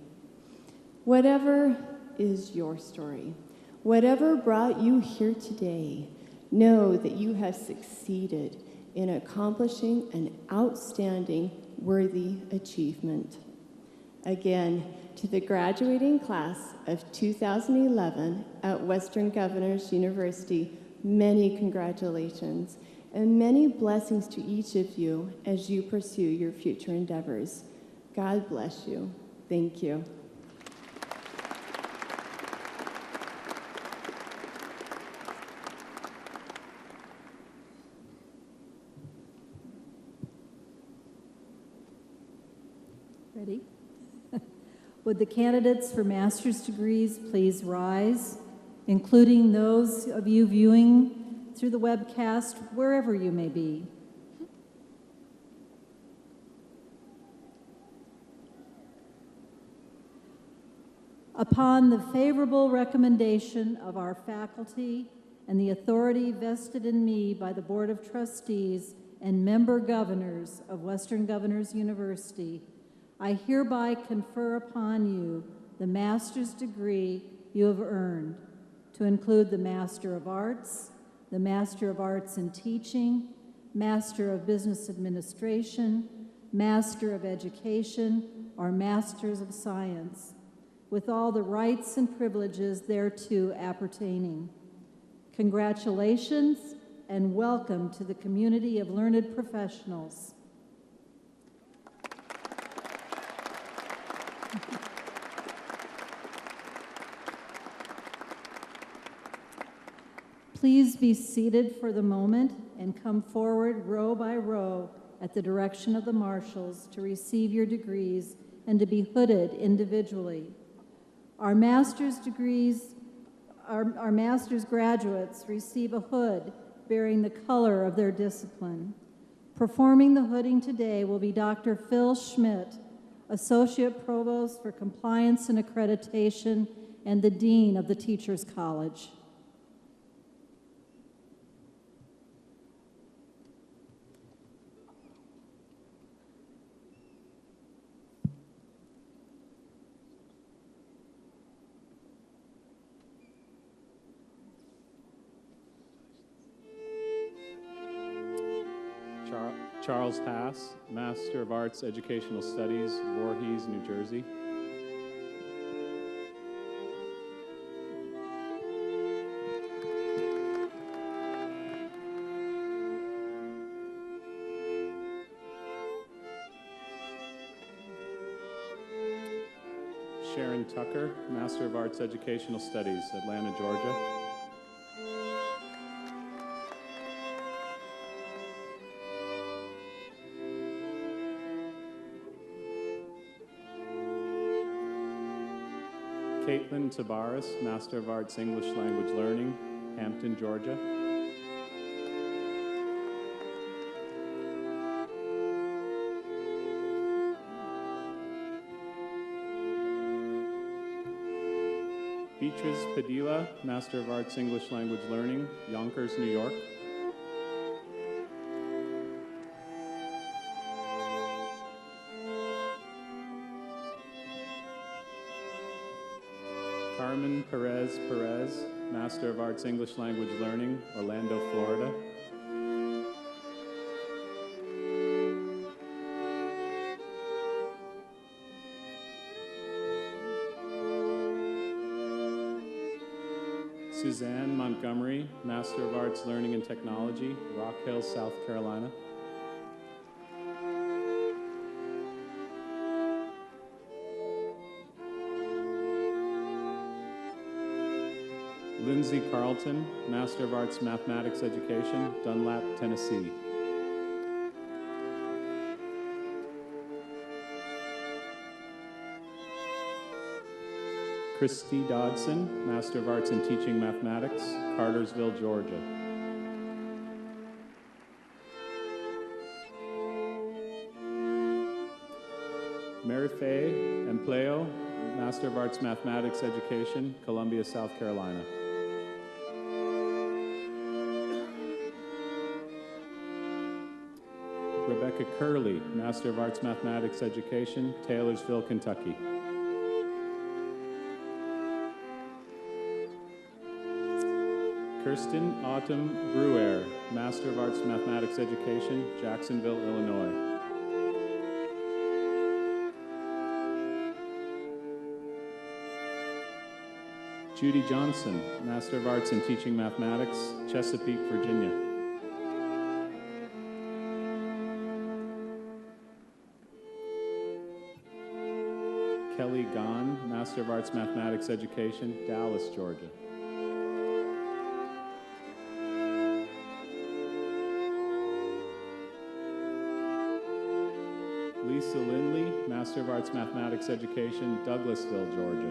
Whatever is your story, whatever brought you here today, know that you have succeeded in accomplishing an outstanding, worthy achievement. Again, to the graduating class of 2011 at Western Governors University, many congratulations and many blessings to each of you as you pursue your future endeavors. God bless you. Thank you. Would the candidates for master's degrees please rise, including those of you viewing through the webcast, wherever you may be. Upon the favorable recommendation of our faculty and the authority vested in me by the Board of Trustees and member governors of Western Governors University, I hereby confer upon you the master's degree you have earned, to include the Master of Arts, the Master of Arts in Teaching, Master of Business Administration, Master of Education, or Masters of Science, with all the rights and privileges thereto appertaining. Congratulations and welcome to the community of learned professionals. Please be seated for the moment and come forward row by row at the direction of the marshals to receive your degrees and to be hooded individually. Our master's degrees, our master's graduates receive a hood bearing the color of their discipline. Performing the hooding today will be Dr. Phil Schmidt, Associate Provost for Compliance and Accreditation and the Dean of the Teachers College. Charles Haas, Master of Arts, Educational Studies, Voorhees, New Jersey. Sharon Tucker, Master of Arts, Educational Studies, Atlanta, Georgia. Caitlin Tabaris, Master of Arts, English Language Learning, Hampton, Georgia. Beatrice Padilla, Master of Arts, English Language Learning, Yonkers, New York. Carmen Perez Perez, Master of Arts, English Language Learning, Orlando, Florida. Suzanne Montgomery, Master of Arts, Learning and Technology, Rock Hill, South Carolina. Lindsay Carlton, Master of Arts, Mathematics Education, Dunlap, Tennessee. Christy Dodson, Master of Arts in Teaching Mathematics, Cartersville, Georgia. Mary Faye Empleo, Master of Arts Mathematics Education, Columbia, South Carolina. Rebecca Curley, Master of Arts Mathematics Education, Taylorsville, Kentucky. Kirsten Autumn Brewer, Master of Arts Mathematics Education, Jacksonville, Illinois. Judy Johnson, Master of Arts in Teaching Mathematics, Chesapeake, Virginia. Kelly Gahn, Master of Arts Mathematics Education, Dallas, Georgia. Lisa Lindley, Master Master of Arts Mathematics Education, Douglasville, Georgia.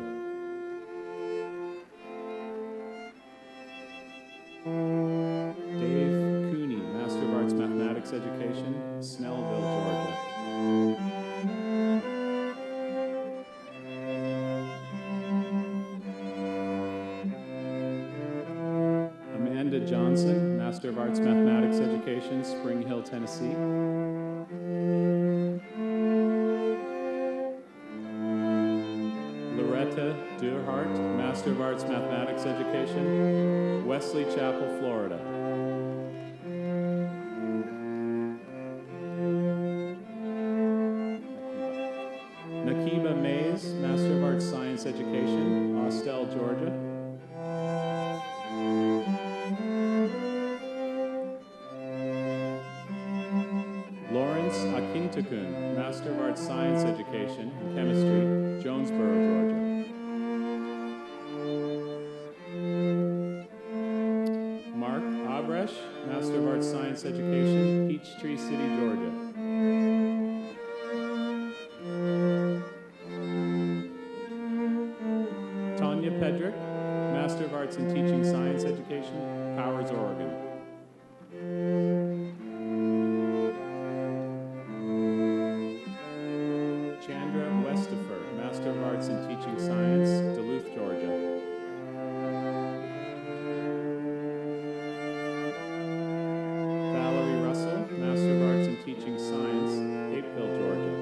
Dave Cooney, Master of Arts Mathematics Education, Snellville, Georgia. Amanda Johnson, Master of Arts Mathematics Education, Spring Hill, Tennessee. Loretta Durhart, Master of Arts Mathematics Education, Wesley Chapel, Florida. Nakiba Mays, Master of Arts Science Education, Austell, Georgia. Lawrence Akintokun, Master of Arts Science Education and Chemistry, Jonesboro, Georgia. Mark Abresh, Master of Arts Science Education, Peachtree City, Georgia. Tanya Pedrick, Master of Arts in Teaching Science Education, Powers, Oregon. Chandra Westifer, Master of Arts in Teaching Science, Duluth, Georgia. Valerie Russell, Master of Arts in Teaching Science, Hapeville, Georgia.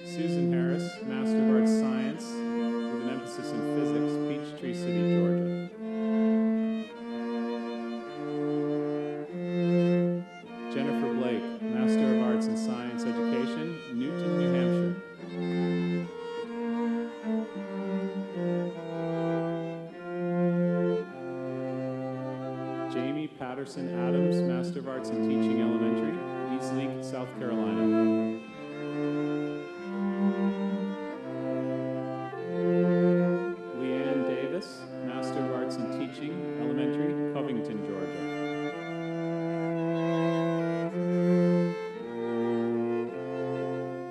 Susan Harris, Master of Arts Science, with an emphasis in physics, Peachtree City, Georgia. Jennifer Blake, Master of Arts in Science Education, Newton, New Hampshire. Jamie Patterson Adams, Master of Arts in Teaching Elementary, Eastleake, South Carolina. Leanne Davis, Master of Arts in Teaching Elementary, Covington, Georgia.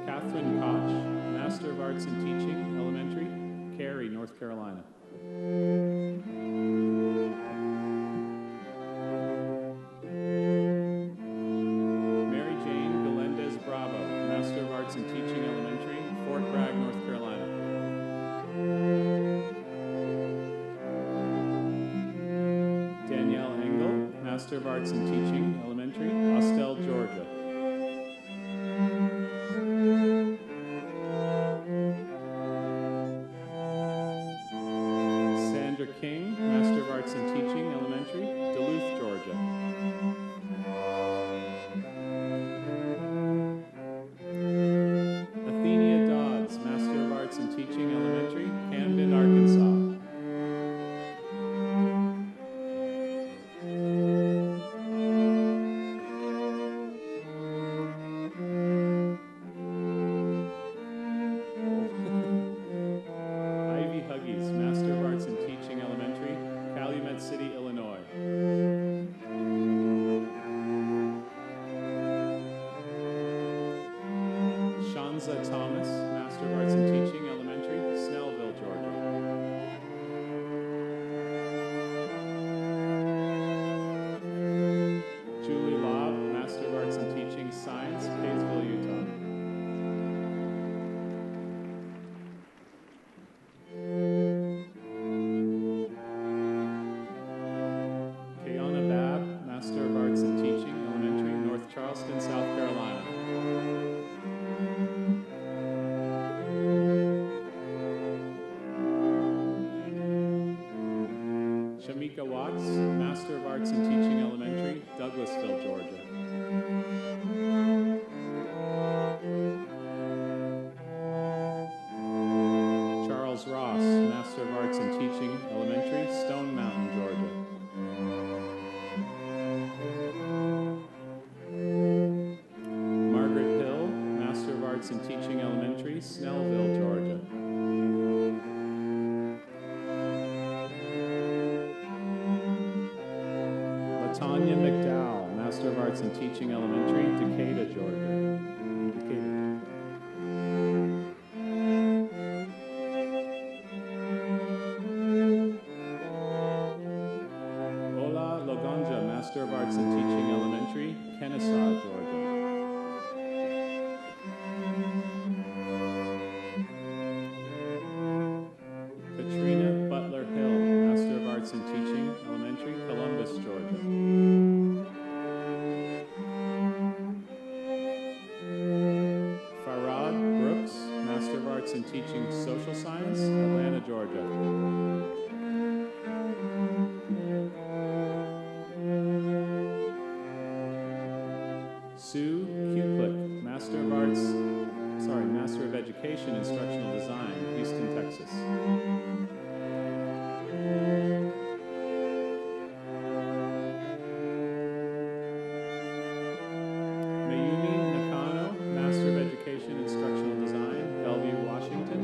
Catherine Koch, Master of Arts in Teaching Elementary, Cary, North Carolina. Mary Jane Galendez Bravo, Master of Arts in Teaching Elementary, Fort Bragg, North Carolina. Danielle Engel, Master of Arts in Teaching Elementary, Austell, Georgia. Sandra King, Master of Arts in Teaching Elementary, Duluth, Georgia. Athenia Dodds, Master of Arts in Teaching Elementary, Camden, Arkansas. Ivy Huggies, Master of Arts in Teaching Elementary, Calumet City, Illinois. Shanza Thomas, Master of Arts in Teaching Elementary, Snellville, Georgia. Julie Lobb, Master of Arts in Teaching Science, Kaysville, Utah. Kayona Babb, Master of Arts in Teaching Elementary, North Charleston, South Carolina. Shamika Watts, Master of Arts in Teaching Elementary, Douglasville, Georgia. Charles Ross, Master of Arts in Teaching Elementary, Stone Mountain, Georgia. Margaret Hill, Master of Arts in Teaching Elementary, Snellville, Georgia. Latanya McDowell, Master of Arts in Teaching Elementary, Decatur, Georgia. Decatur. Ola Logonja, Master of Arts in Teaching Elementary, Kennesaw, Georgia. Katrina Butler Hill, Master of Arts in Teaching Elementary, Columbus, Georgia. Farad Brooks, Master of Arts in Teaching Social Science, Atlanta, Georgia. Sue Kuklik, Master of Education, Instructional Design, Houston, Texas. Mayumi Nakano, Master of Education, Instructional Design, Bellevue, Washington.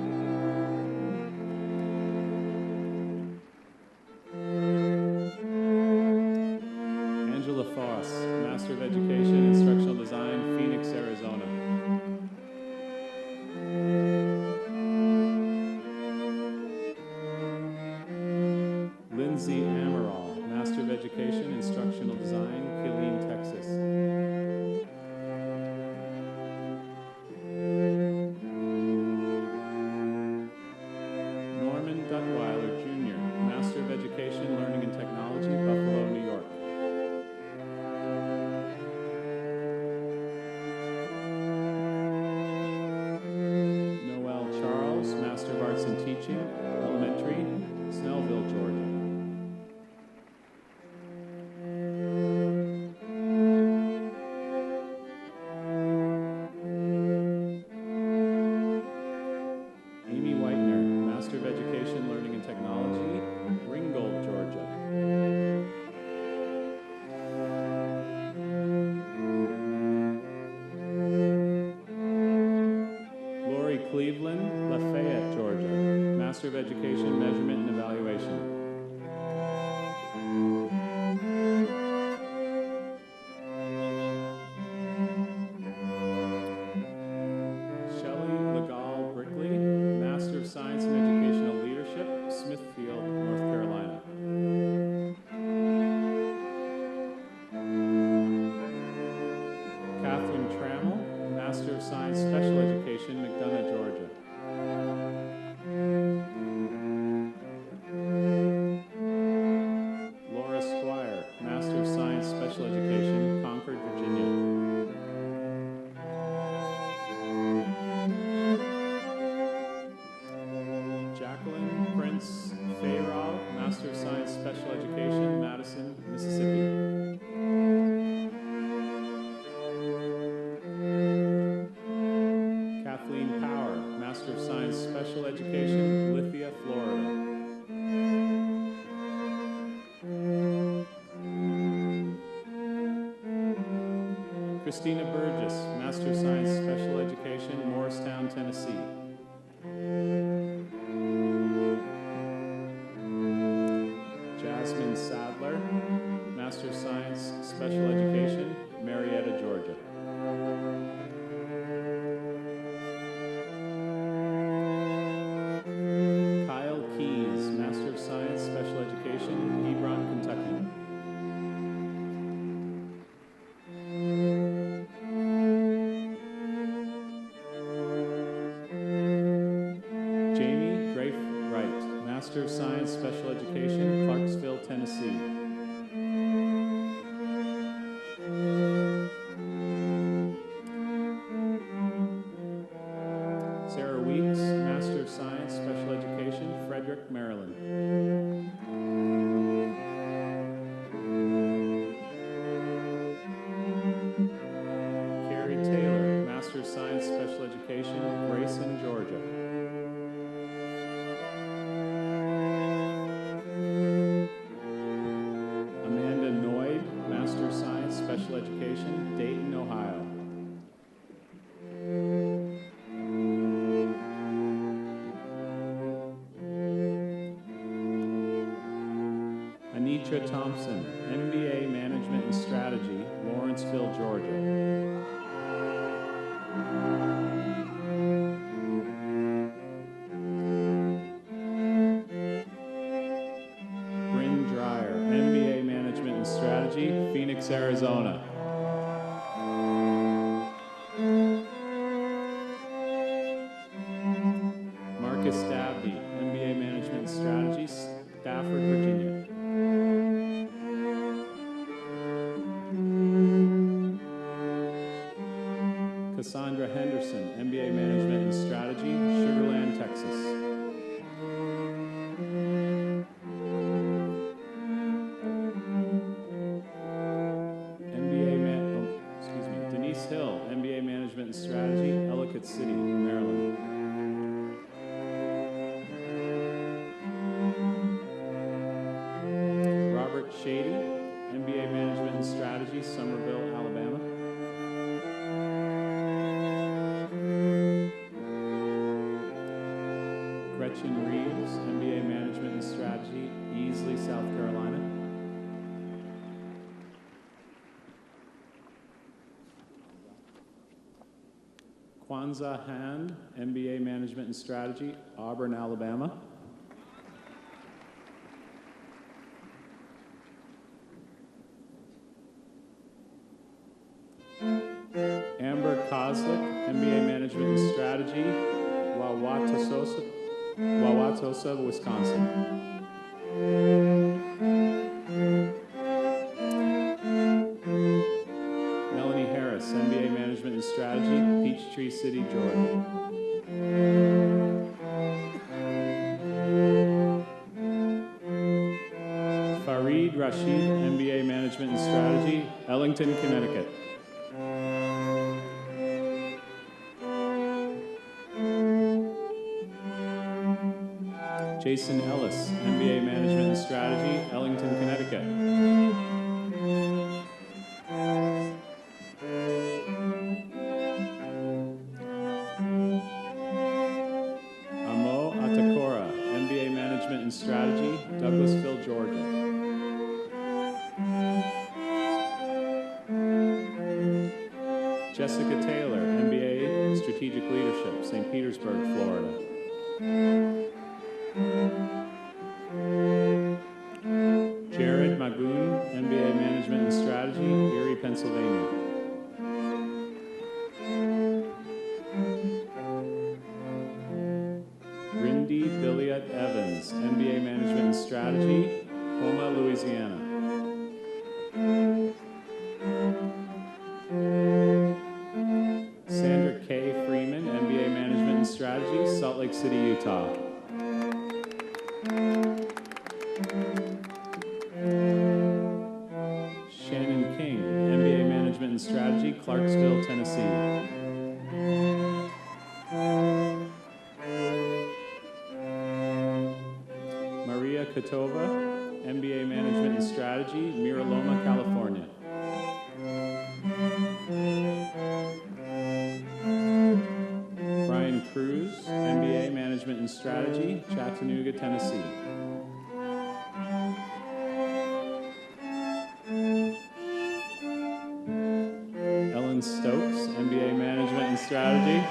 Angela Foss, Master of Education, Instructional Design, Phoenix, Arizona. Lindsay Amaral, Master of Education, Instructional Design, Killeen, Texas. Norman Duttweiler, Jr., Master of Education, Learning and Technology, Buffalo, New York. Noel Charles, Master of Arts in Teaching, Elementary, Snellville, Georgia. Amy Whitener, Master of Education, Learning and Technology, Ringgold, Georgia. Lori Cleveland, Lafayette, Georgia, Master of Education, Measurement and Evaluation. Shelley Legal Brickley, Master of Science in Educational Leadership, Smithfield, North Carolina. Catherine Trammell, Master of Science Special Education, McDonough, Georgia. Laura Squire, Master of Science Special Education, Concord, Virginia. Jacqueline Prince Fayrall, Master of Science Special Education, Madison, Mississippi. Kathleen Power, Master of Science Special Education, Lithia, Florida. Christina Burgess, Master of Science Special Education, Morristown, Tennessee. Jasmine Sadler, Master of Science Special Education, Marietta, Georgia. Kyle Keys, Master of Science Special Education, Hebron, Kentucky. Jamie Grafe Wright, Master of Science Special Education, Clarksville, Tennessee. Sarah Weeks, Master of Science Special Education, Frederick, Maryland. Carrie Taylor, Master of Science Special Education, Grayson, Georgia. Amanda Noyd, Master of Science Special Education, Dayton, Ohio. Anitra Chattanooga Thompson, MBA Management and Strategy, Lawrenceville, Georgia. Bryn Dreyer, MBA Management and Strategy, Phoenix, Arizona. Marcus Dabney, MBA Management and Strategy, Stafford, Virginia. Cassandra Henderson, MBA Management and Strategy, Sugar Land, Texas. Denise Hill, MBA Management and Strategy, Ellicott City, Maryland. Robert Shady, MBA Management and Strategy, Somerville, Alabama. Gretchen Reeves, MBA Management and Strategy, Easley, South Carolina. Kwanzaa Hand, MBA Management and Strategy, Auburn, Alabama. Amber Kozlik, MBA Management and Strategy, Wauwatosa, Wisconsin. Melanie Harris, MBA Management and Strategy, Peachtree City, Georgia. Fareed Rashid, MBA Management and Strategy, Ellington, Connecticut. Jason Ellis, MBA Management and Strategy, Ellington, Connecticut. Amo Atakora, MBA Management and Strategy, Douglasville, Georgia. Jessica Taylor, MBA Strategic Leadership, St. Petersburg, Florida. Jared Magoon, MBA Management and Strategy, Erie, Pennsylvania. Rindy Billiot Evans, MBA Management and Strategy, Houma, Louisiana. Sandra K. Freeman, MBA Management and Strategy, Salt Lake City, Utah. Shannon King, MBA Management and Strategy, Clarksville, Tennessee. Maria Kotova, MBA Management and Strategy, Mira Loma, California. Brian Cruz, MBA Management and Strategy, Chattanooga, Tennessee. Ellen Stokes, MBA Management and Strategy,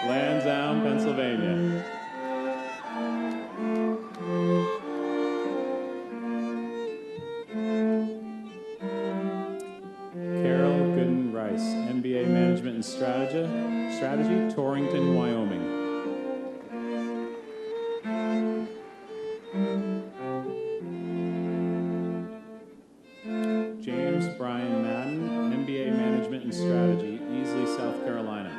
Lansdowne, Pennsylvania. Carol Gooden Rice, MBA Management and Strategy, Torrington, Wyoming. James Brian Madden, MBA Management and Strategy, Easley, South Carolina.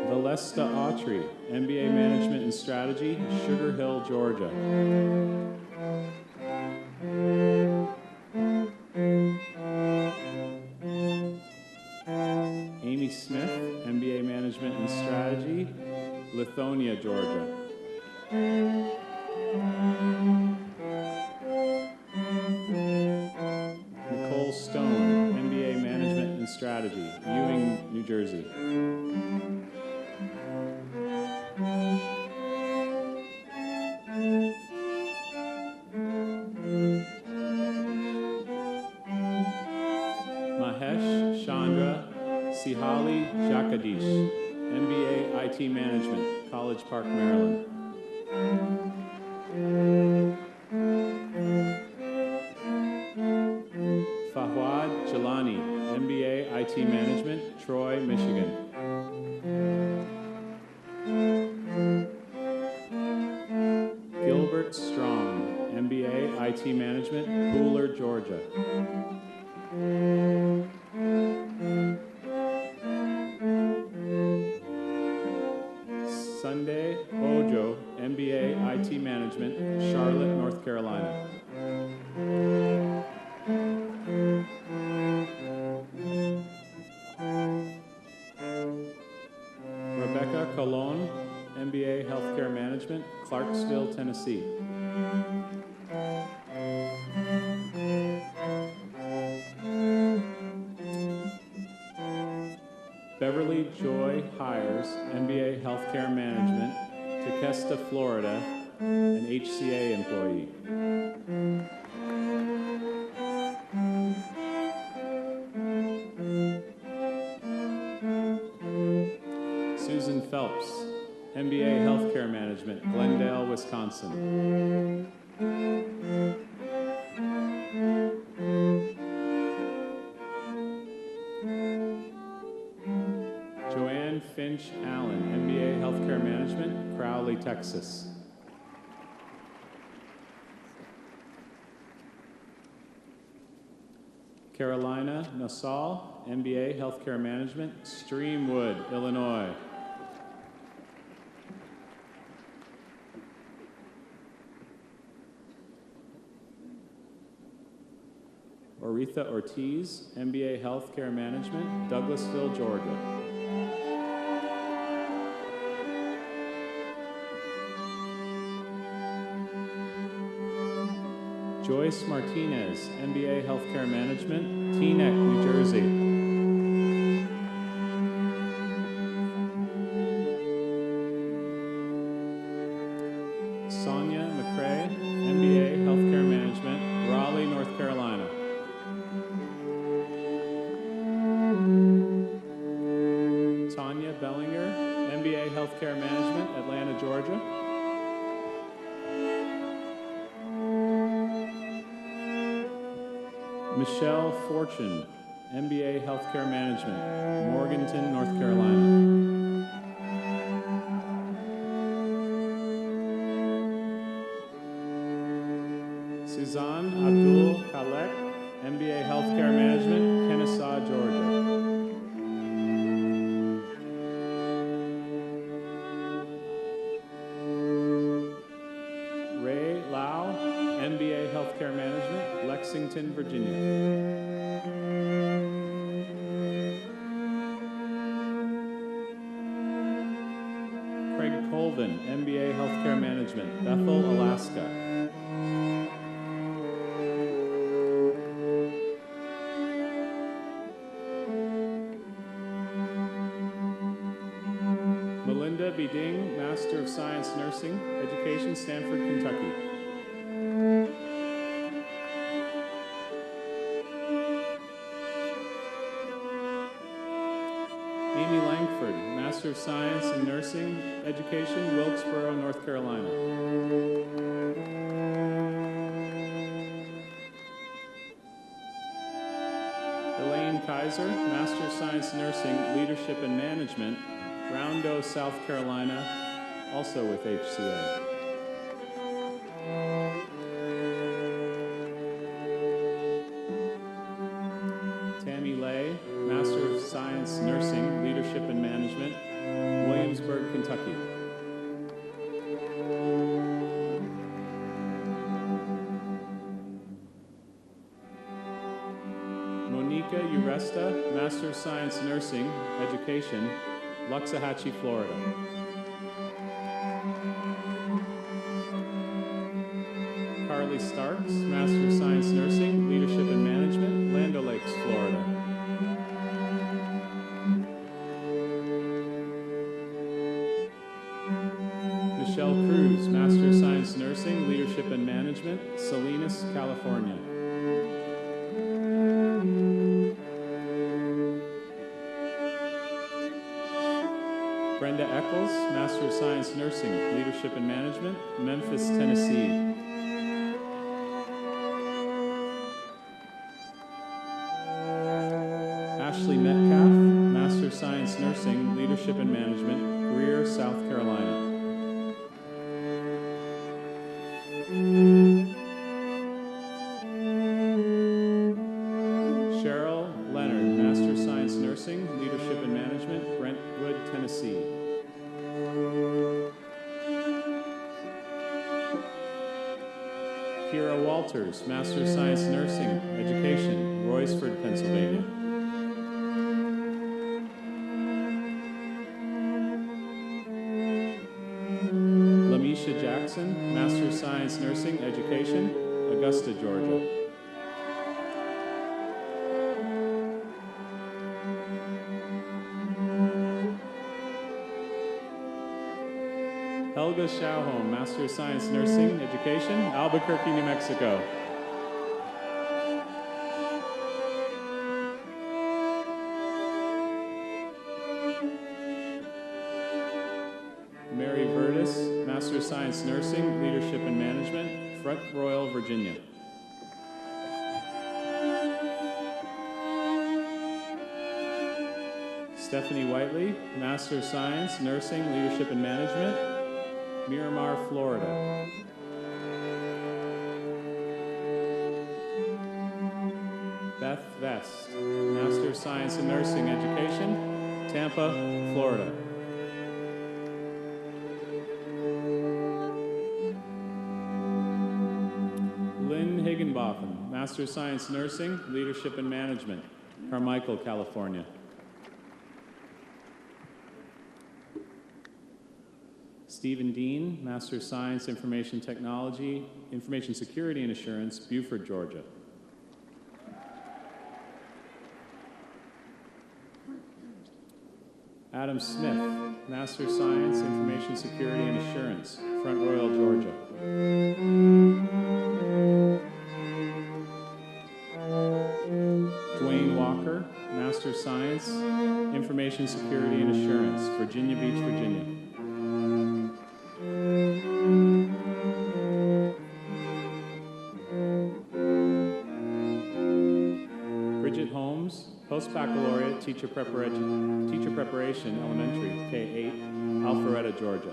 Valesta Autry, MBA Management and Strategy, Sugar Hill, Georgia. Amy Smith, MBA Management and Strategy, Lithonia, Georgia. Nicole Stone, MBA Management and Strategy, Ewing, New Jersey. Sihali Jakadish, MBA IT Management, College Park, Maryland. Fawad Jelani, MBA IT Management, Troy, Michigan. Gilbert Strong, MBA IT Management, Pooler, Georgia. Sunday Ojo, MBA IT Management, Charlotte, North Carolina. Rebecca Colon, MBA Healthcare Management, Clarksville, Tennessee. Beverly Joy Hires, MBA Healthcare Management, Tequesta, Florida, an HCA employee. Susan Phelps, MBA Healthcare Management, Glendale, Wisconsin. Joanne Finch Allen, MBA Healthcare Management, Crowley, Texas. Carolina Nassau, MBA Healthcare Management, Streamwood, Illinois. Oretha Ortiz, MBA Healthcare Management, Douglasville, Georgia. Joyce Martinez, MBA Healthcare Management, Teaneck, New Jersey. Sonia McCrae, MBA Healthcare Management, Raleigh, North Carolina. Tanya Bellinger, MBA Healthcare Management, Atlanta, Georgia. Michelle Fortune, MBA Healthcare Management, Morganton, North Carolina. Suzanne Abdul Khalek, MBA Healthcare Management, Kennesaw, Georgia. Ray Lau, MBA Healthcare Management, Lexington, Virginia. Craig Colvin, MBA Healthcare Management, Bethel, Alaska. Melinda B. Ding, Master of Science Nursing, Education, Stanford, Kentucky. Amy Langford, Master of Science in Nursing, Education, Wilkesboro, North Carolina. Elaine Kaiser, Master of Science Nursing, Leadership and Management, Roundo, South Carolina, also with HCA. Tammy Lay, Master of Science Nursing, Leadership and Management, Williamsburg, Kentucky. Monica Uresta, Master of Science Nursing, Education, Loxahatchee, Florida. Carly Starks, Master of Science Nursing, Leadership and Management, Land O'Lakes, Florida. Michelle Cruz, Master of Science Nursing, Leadership and Management, Salinas, California. Amanda Eccles, Master of Science Nursing, Leadership and Management, Memphis, Tennessee. Ashley Metcalf, Master of Science Nursing, Leadership and Management, Greer, South Carolina. Cheryl Leonard, Master of Science Nursing, Leadership and Management, Brentwood, Tennessee. Kira Walters, Master of Science Nursing, Education, Roysford, Pennsylvania. Lamisha Jackson, Master of Science Nursing, Education, Augusta, Georgia. Helga Schauholm, Master of Science Nursing, Education, Albuquerque, New Mexico. Mary Vertis, Master of Science Nursing, Leadership and Management, Front Royal, Virginia. Stephanie Whiteley, Master of Science Nursing, Leadership and Management, Miramar, Florida. Beth Vest, Master of Science in Nursing Education, Tampa, Florida. Lynn Higginbotham, Master of Science Nursing, Leadership and Management, Carmichael, California. Stephen Dean, Master of Science, Information Technology, Information Security and Assurance, Buford, Georgia. Adam Smith, Master of Science, Information Security and Assurance, Front Royal, Georgia. Dwayne Walker, Master of Science, Information Security and Assurance, Virginia Beach, Virginia. Bridget Holmes, Post-Baccalaureate Teacher Preparation, Elementary, K-8, Alpharetta, Georgia.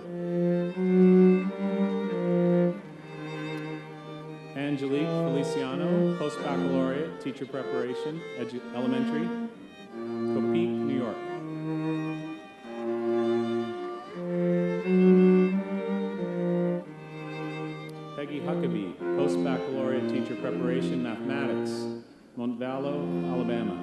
Angelique Feliciano, Post-Baccalaureate Teacher Preparation, Elementary, Copique, New York. Peggy Huckabee, Post-Baccalaureate Teacher Preparation, Mathematics, Montevallo, Alabama.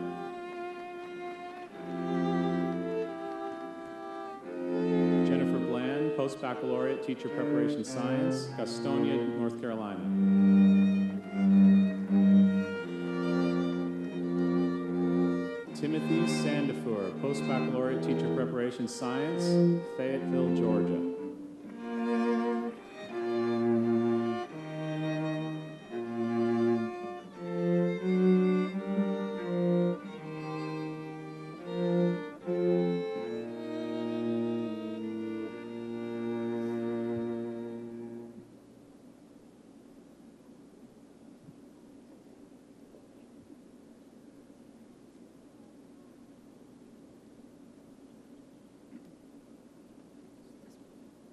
Jennifer Bland, Post-Baccalaureate Teacher Preparation Science, Gastonia, North Carolina. Timothy Sandifer, Post-Baccalaureate Teacher Preparation Science, Fayetteville, Georgia.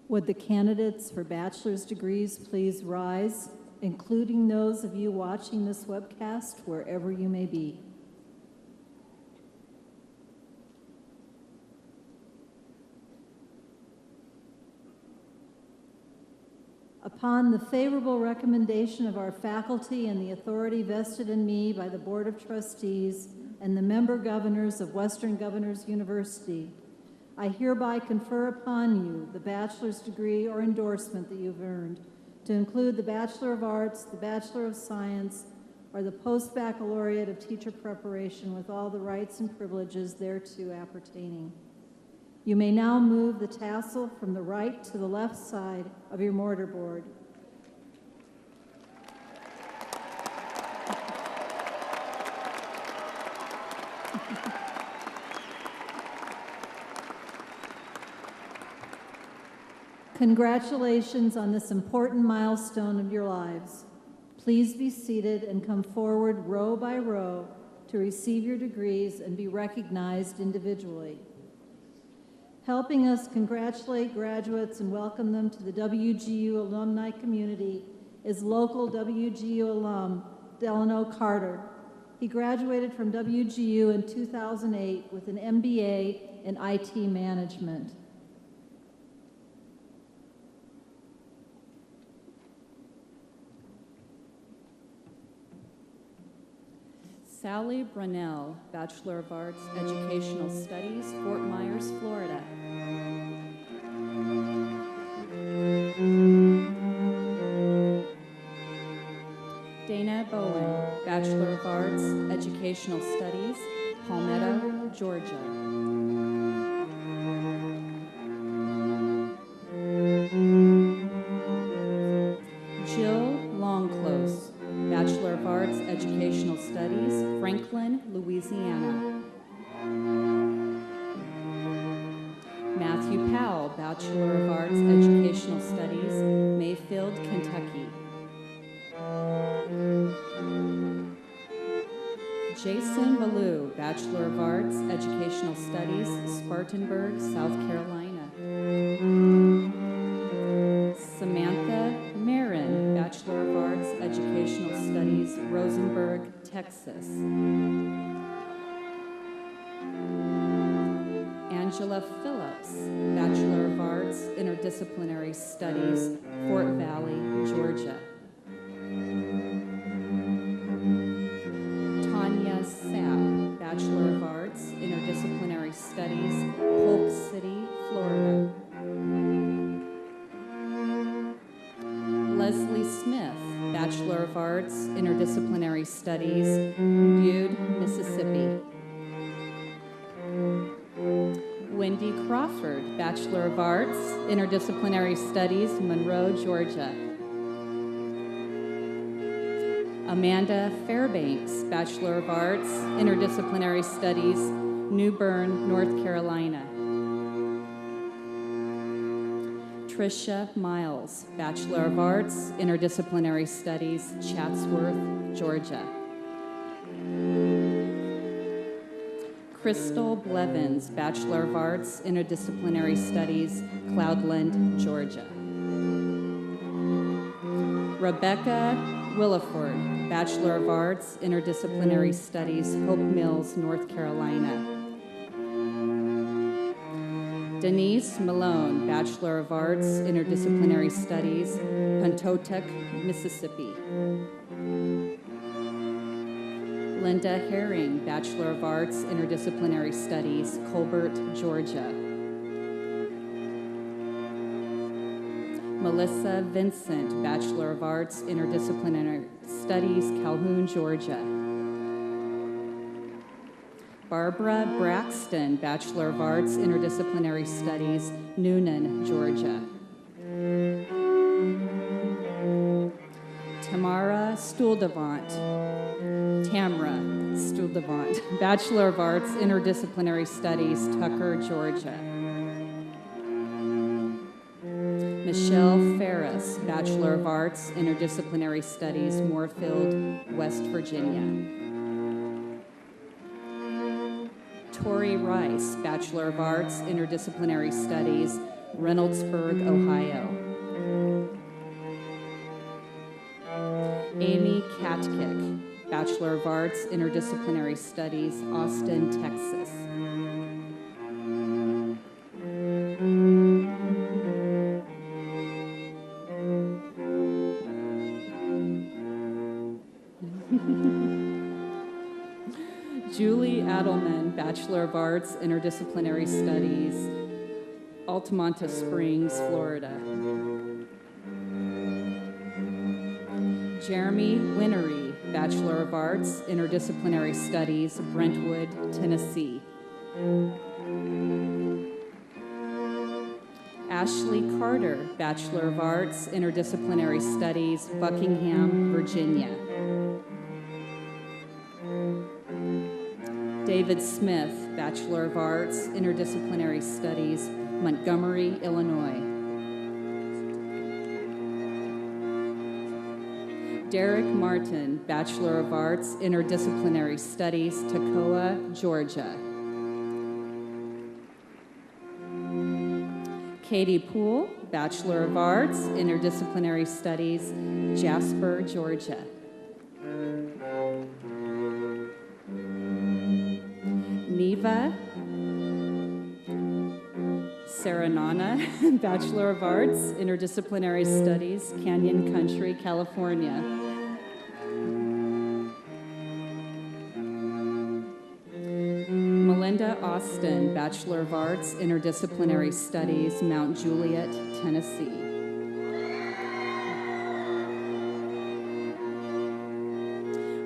Would the candidates for bachelor's degrees please rise, including those of you watching this webcast wherever you may be. Upon the favorable recommendation of our faculty and the authority vested in me by the Board of Trustees and the member governors of Western Governors University, I hereby confer upon you the bachelor's degree or endorsement that you've earned, to include the Bachelor of Arts, the Bachelor of Science, or the Post-Baccalaureate of Teacher Preparation with all the rights and privileges thereto appertaining. You may now move the tassel from the right to the left side of your mortarboard. Congratulations on this important milestone of your lives. Please be seated and come forward row by row to receive your degrees and be recognized individually. Helping us congratulate graduates and welcome them to the WGU alumni community is local WGU alum Delano Carter. He graduated from WGU in 2008 with an MBA in IT management. Sally Brunell, Bachelor of Arts, Educational Studies, Fort Myers, Florida. Dana Bowen, Bachelor of Arts, Educational Studies, Palmetto, Georgia. Jill Longclose, Bachelor of Arts, Educational Studies, Franklin, Louisiana. Matthew Powell, Bachelor of Arts, Educational Studies, Mayfield, Kentucky. Jason Ballou, Bachelor of Arts, Educational Studies, Spartanburg, South Carolina. Samantha Marin, Bachelor of Arts, Educational Studies, Rosenberg, Texas. Angela Phillips, Bachelor of Arts, Interdisciplinary Studies, Fort Valley, Georgia. Tanya Sapp, Bachelor of Arts, Interdisciplinary Studies, Polk City, Florida. Leslie Smith, Bachelor of Arts, Interdisciplinary Studies, Bude, Mississippi. Wendy Crawford, Bachelor of Arts, Interdisciplinary Studies, Monroe, Georgia. Amanda Fairbanks, Bachelor of Arts, Interdisciplinary Studies, New Bern, North Carolina. Tricia Miles, Bachelor of Arts, Interdisciplinary Studies, Chatsworth, Georgia. Crystal Blevins, Bachelor of Arts, Interdisciplinary Studies, Cloudland, Georgia. Rebecca Williford, Bachelor of Arts, Interdisciplinary Studies, Hope Mills, North Carolina. Denise Malone, Bachelor of Arts, Interdisciplinary Studies, Pontotoc, Mississippi. Linda Herring, Bachelor of Arts, Interdisciplinary Studies, Colbert, Georgia. Melissa Vincent, Bachelor of Arts, Interdisciplinary Studies, Calhoun, Georgia. Barbara Braxton, Bachelor of Arts, Interdisciplinary Studies, Noonan, Georgia. Tamra Stuldevant, Bachelor of Arts, Interdisciplinary Studies, Tucker, Georgia. Michelle Ferris, Bachelor of Arts, Interdisciplinary Studies, Moorfield, West Virginia. Tori Rice, Bachelor of Arts, Interdisciplinary Studies, Reynoldsburg, Ohio. Amy Katkick, Bachelor of Arts, Interdisciplinary Studies, Austin, Texas. Julie Adelman, Bachelor of Arts, Interdisciplinary Studies, Altamonte Springs, Florida. Jeremy Winery, Bachelor of Arts, Interdisciplinary Studies, Brentwood, Tennessee. Ashley Carter, Bachelor of Arts, Interdisciplinary Studies, Buckingham, Virginia. David Smith, Bachelor of Arts, Interdisciplinary Studies, Montgomery, Illinois. Derek Martin, Bachelor of Arts, Interdisciplinary Studies, Toccoa, Georgia. Katie Poole, Bachelor of Arts, Interdisciplinary Studies, Jasper, Georgia. Neva Saranana, Bachelor of Arts, Interdisciplinary Studies, Canyon Country, California. Melinda Austin, Bachelor of Arts, Interdisciplinary Studies, Mount Juliet, Tennessee.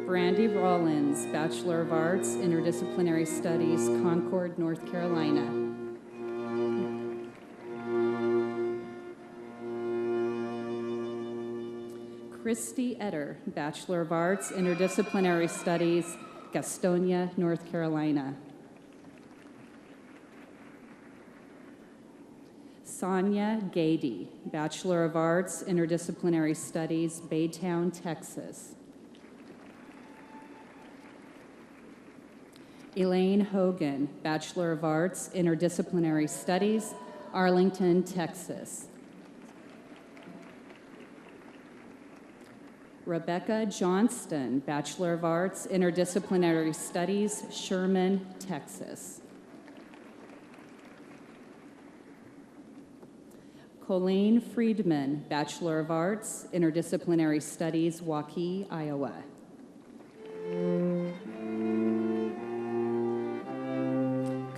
Brandy Rollins, Bachelor of Arts, Interdisciplinary Studies, Concord, North Carolina. Christy Etter, Bachelor of Arts, Interdisciplinary Studies, Gastonia, North Carolina. Sonia Gady, Bachelor of Arts, Interdisciplinary Studies, Baytown, Texas. Elaine Hogan, Bachelor of Arts, Interdisciplinary Studies, Arlington, Texas. Rebecca Johnston, Bachelor of Arts, Interdisciplinary Studies, Sherman, Texas. Colleen Friedman, Bachelor of Arts, Interdisciplinary Studies, Waukee, Iowa.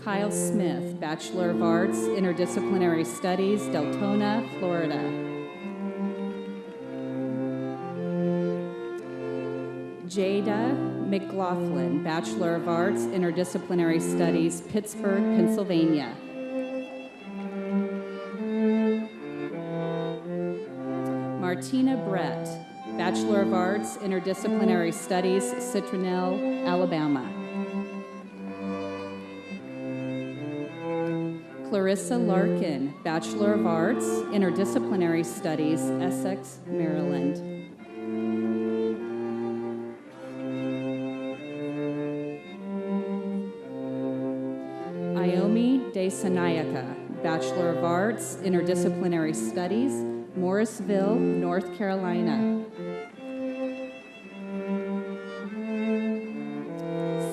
Kyle Smith, Bachelor of Arts, Interdisciplinary Studies, Deltona, Florida. Jada McLaughlin, Bachelor of Arts, Interdisciplinary Studies, Pittsburgh, Pennsylvania. Martina Brett, Bachelor of Arts, Interdisciplinary Studies, Citronelle, Alabama. Clarissa Larkin, Bachelor of Arts, Interdisciplinary Studies, Essex, Maryland. Iomi De Sanayaka, Bachelor of Arts, Interdisciplinary Studies, Morrisville, North Carolina.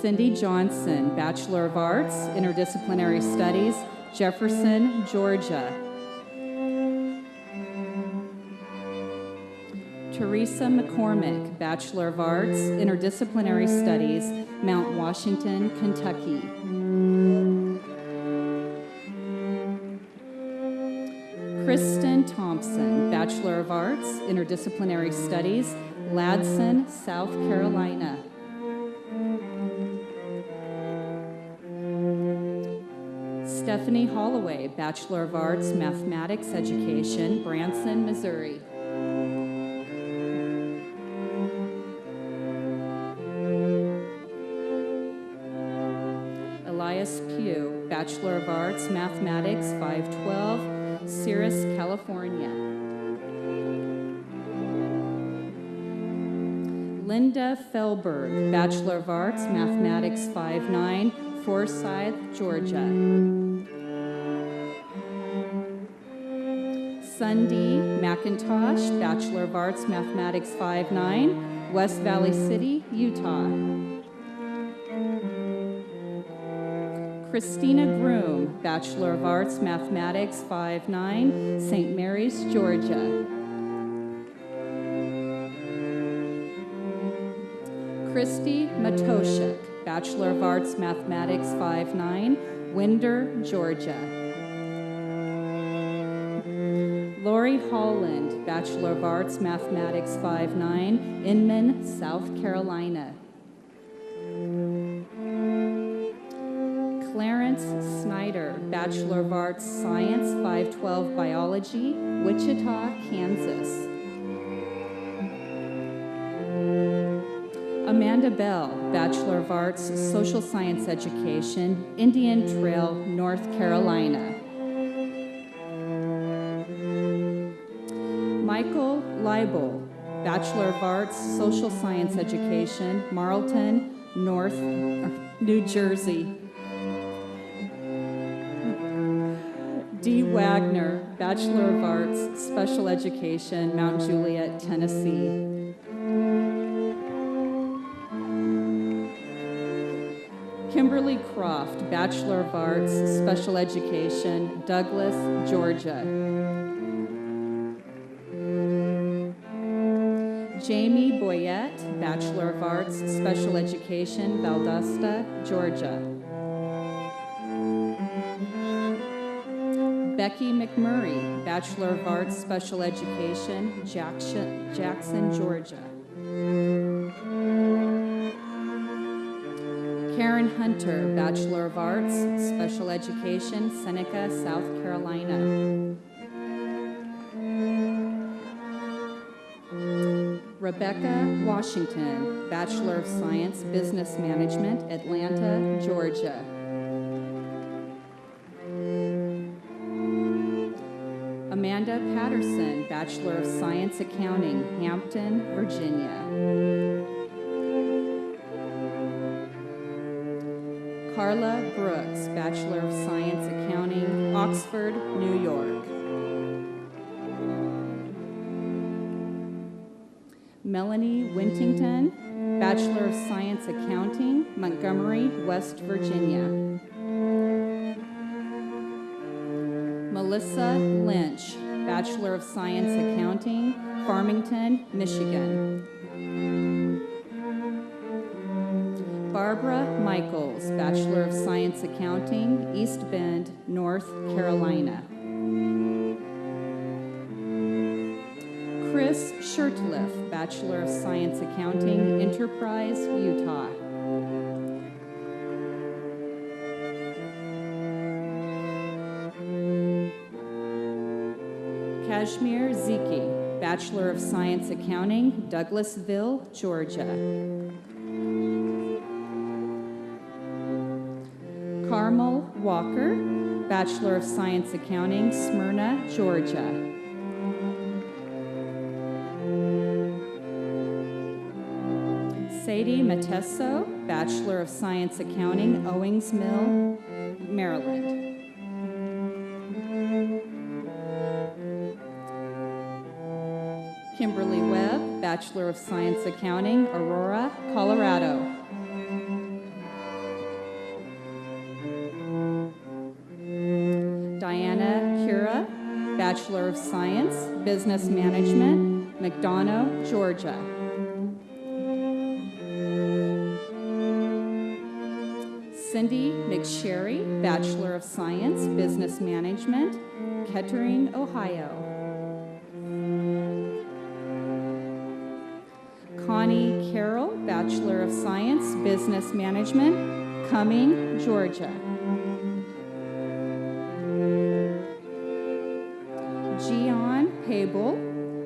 Cindy Johnson, Bachelor of Arts, Interdisciplinary Studies, Jefferson, Georgia. Teresa McCormick, Bachelor of Arts, Interdisciplinary Studies, Mount Washington, Kentucky. Kristen Thompson, Bachelor of Arts, Interdisciplinary Studies, Ladson, South Carolina. Stephanie Holloway, Bachelor of Arts, Mathematics Education, Branson, Missouri. Elias Pugh, Bachelor of Arts, Mathematics, 512, Cirrus, California. Linda Felberg, Bachelor of Arts, Mathematics, 5.9, Forsyth, Georgia. Sunday McIntosh, Bachelor of Arts, Mathematics, 5.9, West Valley City, Utah. Christina Groom, Bachelor of Arts, Mathematics, 5.9, St. Mary's, Georgia. Christy Matoshik, Bachelor of Arts, Mathematics, 5.9, Winder, Georgia. Lori Holland, Bachelor of Arts, Mathematics, 5.9, Inman, South Carolina. Clarence Snyder, Bachelor of Arts, Science, 512, Biology, Wichita, Kansas. Amanda Bell, Bachelor of Arts, Social Science Education, Indian Trail, North Carolina. Michael Leibel, Bachelor of Arts, Social Science Education, Marlton, North, New Jersey. D. Wagner, Bachelor of Arts, Special Education, Mount Juliet, Tennessee. Kimberly Croft, Bachelor of Arts, Special Education, Douglas, Georgia. Jamie Boyette, Bachelor of Arts, Special Education, Valdosta, Georgia. Becky McMurray, Bachelor of Arts, Special Education, Jackson, Georgia. Karen Hunter, Bachelor of Arts, Special Education, Seneca, South Carolina. Rebecca Washington, Bachelor of Science, Business Management, Atlanta, Georgia. Amanda Patterson, Bachelor of Science, Accounting, Hampton, Virginia. Carla Brooks, Bachelor of Science, Accounting, Oxford, New York. Melanie Wintington, Bachelor of Science, Accounting, Montgomery, West Virginia. Melissa Lynch, Bachelor of Science, Accounting, Farmington, Michigan. Barbara Michaels, Bachelor of Science, Accounting, East Bend, North Carolina. Chris Shurtleff, Bachelor of Science, Accounting, Enterprise, Utah. Kashmir Ziki, Bachelor of Science, Accounting, Douglasville, Georgia. Carmel Walker, Bachelor of Science, Accounting, Smyrna, Georgia. Sadie Matesso, Bachelor of Science, Accounting, Owings Mill, Maryland. Kimberly Webb, Bachelor of Science, Accounting, Aurora, Colorado. Diana Kira, Bachelor of Science, Business Management, McDonough, Georgia. Cindy McSherry, Bachelor of Science, Business Management, Kettering, Ohio. Connie Carroll, Bachelor of Science, Business Management, Cumming, Georgia. Gian Pable,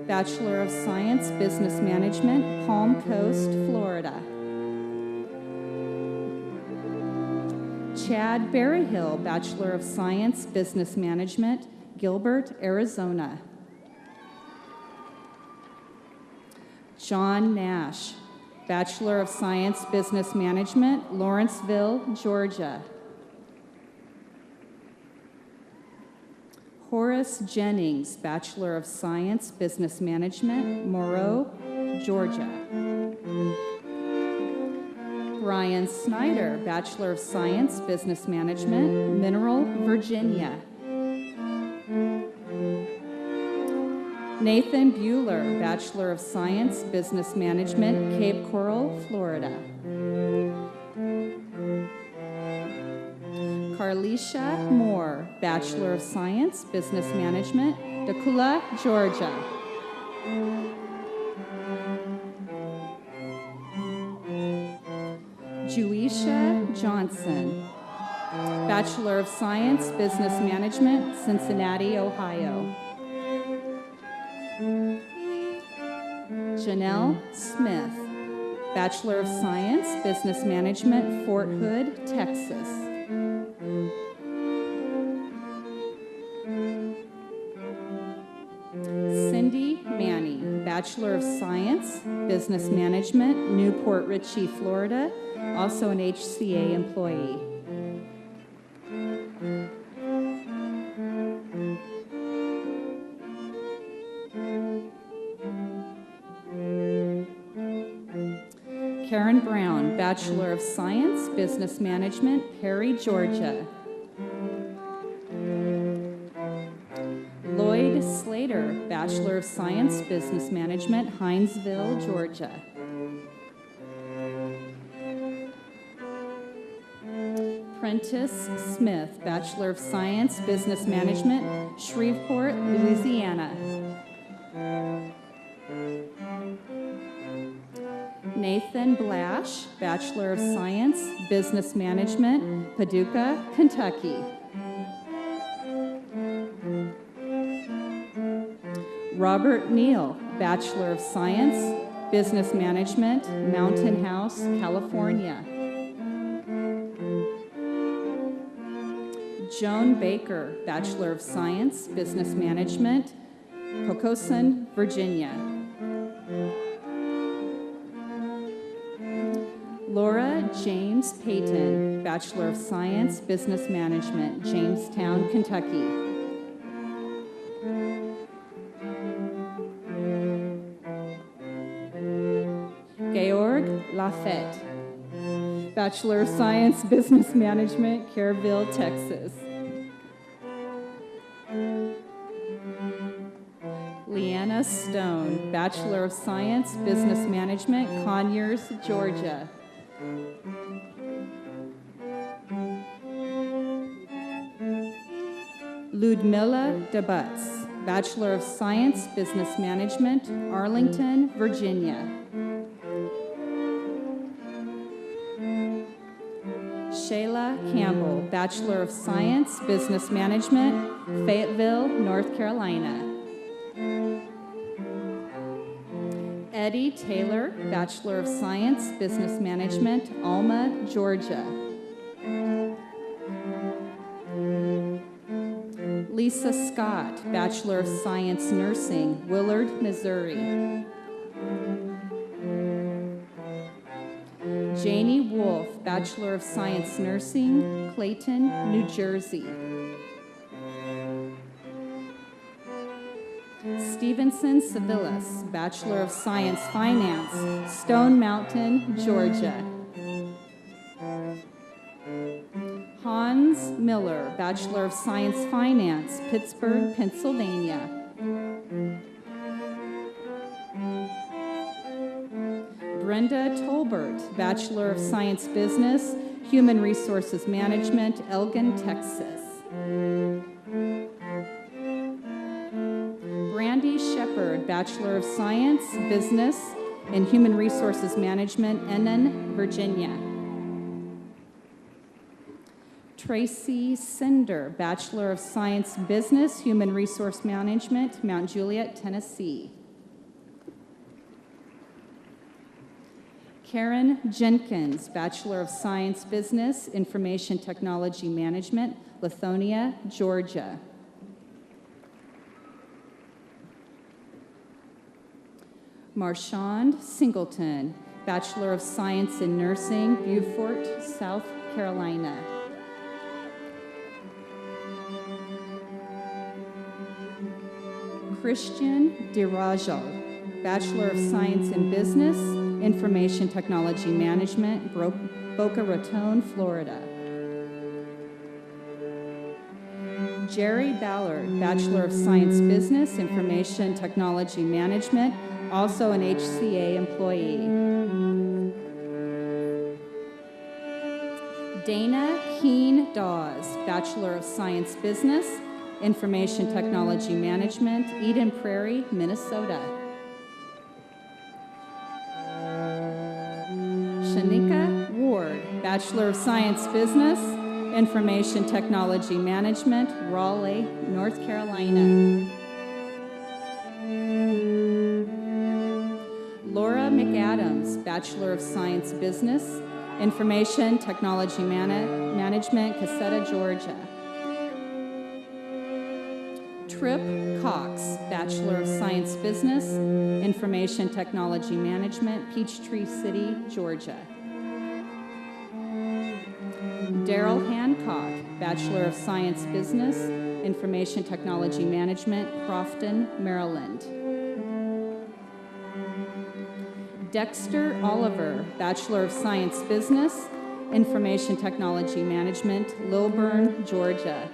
Bachelor of Science, Business Management, Palm Coast, Florida. Chad Berryhill, Bachelor of Science, Business Management, Gilbert, Arizona. John Nash, Bachelor of Science, Business Management, Lawrenceville, Georgia. Horace Jennings, Bachelor of Science, Business Management, Moreau, Georgia. Brian Snyder, Bachelor of Science, Business Management, Mineral, Virginia. Nathan Bueller, Bachelor of Science, Business Management, Cape Coral, Florida. Carlisha Moore, Bachelor of Science, Business Management, Toccoa, Georgia. Juisha Johnson, Bachelor of Science, Business Management, Cincinnati, Ohio. Janelle Smith, Bachelor of Science, Business Management, Fort Hood, Texas. Cindy Manny, Bachelor of Science, Business Management, Newport Richey, Florida, also an HCA employee. Karen Brown, Bachelor of Science, Business Management, Perry, Georgia. Lloyd Slater, Bachelor of Science, Business Management, Hinesville, Georgia. Prentice Smith, Bachelor of Science, Business Management, Shreveport, Louisiana. Nathan Blash, Bachelor of Science, Business Management, Paducah, Kentucky. Robert Neal, Bachelor of Science, Business Management, Mountain House, California. Joan Baker, Bachelor of Science, Business Management, Pocosin, Virginia. Laura James Payton, Bachelor of Science, Business Management, Jamestown, Kentucky. Georg Lafette, Bachelor of Science, Business Management, Kerrville, Texas. Leanna Stone, Bachelor of Science, Business Management, Conyers, Georgia. Ludmilla DeButz, Bachelor of Science, Business Management, Arlington, Virginia. Shayla Campbell, Bachelor of Science, Business Management, Fayetteville, North Carolina. Eddie Taylor, Bachelor of Science, Business Management, Alma, Georgia. Lisa Scott, Bachelor of Science, Nursing, Willard, Missouri. Janie Wolf, Bachelor of Science, Nursing, Clayton, New Jersey. Stevenson Civilis, Bachelor of Science, Finance, Stone Mountain, Georgia. Hans Miller, Bachelor of Science, Finance, Pittsburgh, Pennsylvania. Brenda Tolbert, Bachelor of Science, Business, Human Resources Management, Elgin, Texas. Brandy Shepard, Bachelor of Science, Business, and Human Resources Management, Ennan, Virginia. Tracy Cinder, Bachelor of Science, Business, Human Resource Management, Mount Juliet, Tennessee. Karen Jenkins, Bachelor of Science, Business, Information Technology Management, Lithonia, Georgia. Marchand Singleton, Bachelor of Science in Nursing, Beaufort, South Carolina. Christian DeRajal, Bachelor of Science in Business, Information Technology Management, Boca Raton, Florida. Jerry Ballard, Bachelor of Science Business, Information Technology Management, also an HCA employee. Dana Keene Dawes, Bachelor of Science Business, Information Technology Management, Eden Prairie, Minnesota. Shanika Ward, Bachelor of Science Business, Information Technology Management, Raleigh, North Carolina. Laura McAdams, Bachelor of Science Business, Information Technology Management, Cassetta, Georgia. Tripp Cox, Bachelor of Science Business, Information Technology Management, Peachtree City, Georgia. Daryl Hancock, Bachelor of Science Business, Information Technology Management, Crofton, Maryland. Dexter Oliver, Bachelor of Science Business, Information Technology Management, Lilburn, Georgia.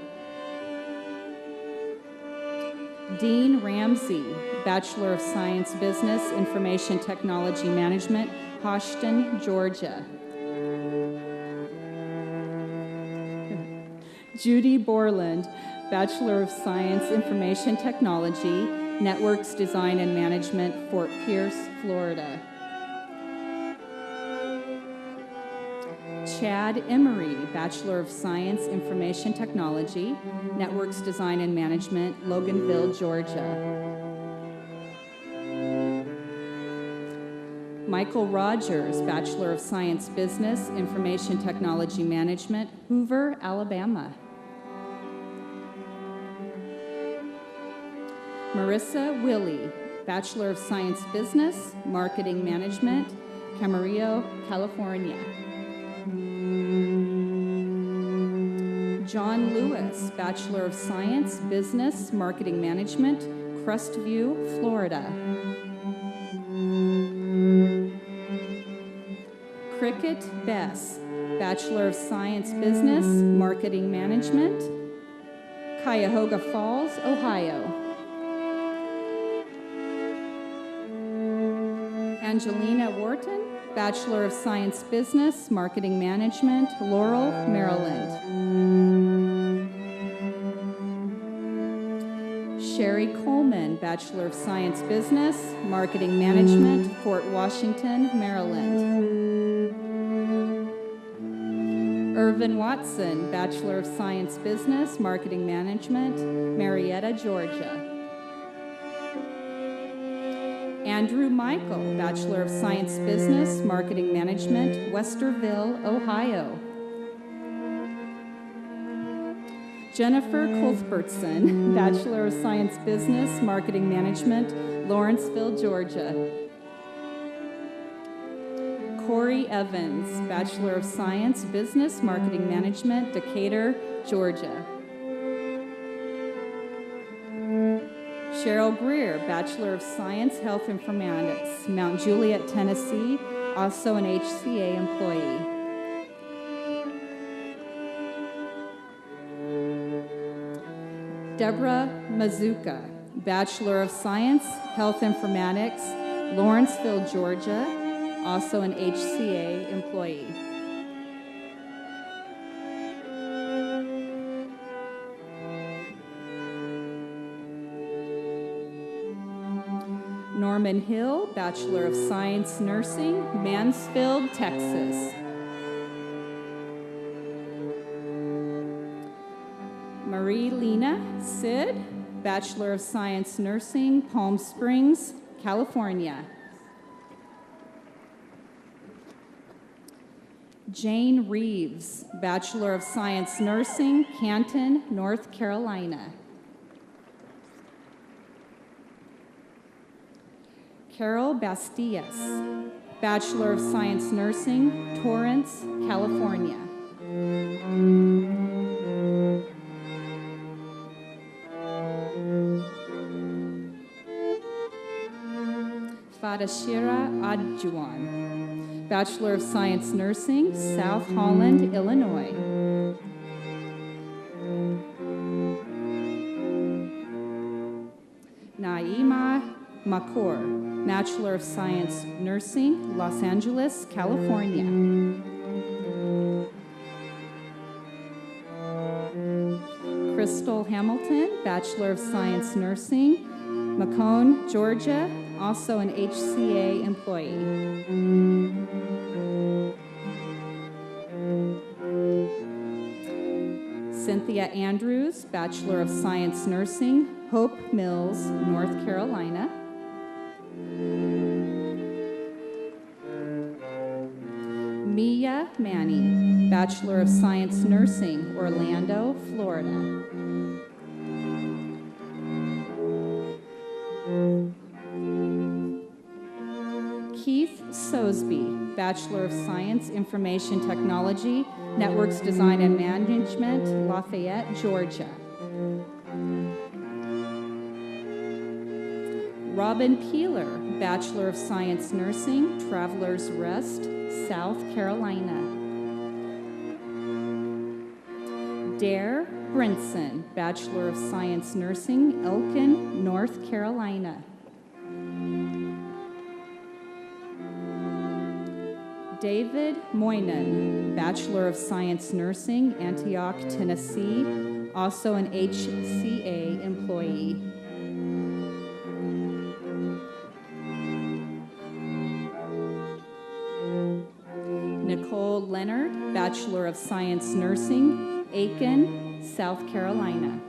Dean Ramsey, Bachelor of Science Business, Information Technology Management, Hoshton, Georgia. Judy Borland, Bachelor of Science, Information Technology, Networks Design and Management, Fort Pierce, Florida. Chad Emery, Bachelor of Science, Information Technology, Networks Design and Management, Loganville, Georgia. Michael Rogers, Bachelor of Science Business, Information Technology Management, Hoover, Alabama. Marissa Willie, Bachelor of Science Business, Marketing Management, Camarillo, California. John Lewis, Bachelor of Science, Business, Marketing Management, Crestview, Florida. Cricket Bess, Bachelor of Science, Business, Marketing Management, Cuyahoga Falls, Ohio. Angelina Wharton, Bachelor of Science Business, Marketing Management, Laurel, Maryland. Sherry Coleman, Bachelor of Science Business, Marketing Management, Fort Washington, Maryland. Irvin Watson, Bachelor of Science Business, Marketing Management, Marietta, Georgia. Andrew Michael, Bachelor of Science Business, Marketing Management, Westerville, Ohio. Jennifer Cuthbertson, Bachelor of Science Business, Marketing Management, Lawrenceville, Georgia. Corey Evans, Bachelor of Science Business, Marketing Management, Decatur, Georgia. Cheryl Greer, Bachelor of Science, Health Informatics, Mount Juliet, Tennessee, also an HCA employee. Deborah Mazuka, Bachelor of Science, Health Informatics, Lawrenceville, Georgia, also an HCA employee. Norman Hill, Bachelor of Science Nursing, Mansfield, Texas. Marie Lena Sid, Bachelor of Science Nursing, Palm Springs, California. Jane Reeves, Bachelor of Science Nursing, Canton, North Carolina. Carol Bastias, Bachelor of Science Nursing, Torrance, California. Fadashira Adjuan, Bachelor of Science Nursing, South Holland, Illinois. Naima Makor, Bachelor of Science Nursing, Los Angeles, California. Crystal Hamilton, Bachelor of Science Nursing, Macomb, Georgia, also an HCA employee. Cynthia Andrews, Bachelor of Science Nursing, Hope Mills, North Carolina. Mia Manning, Bachelor of Science Nursing, Orlando, Florida. Reedy, Bachelor of Science, Information Technology, Networks Design and Management, Lafayette, Georgia. Robin Peeler, Bachelor of Science Nursing, Travelers Rest, South Carolina. Dare Brinson, Bachelor of Science Nursing, Elkin, North Carolina. David Moynan, Bachelor of Science Nursing, Antioch, Tennessee, also an HCA employee. Nicole Leonard, Bachelor of Science Nursing, Aiken, South Carolina.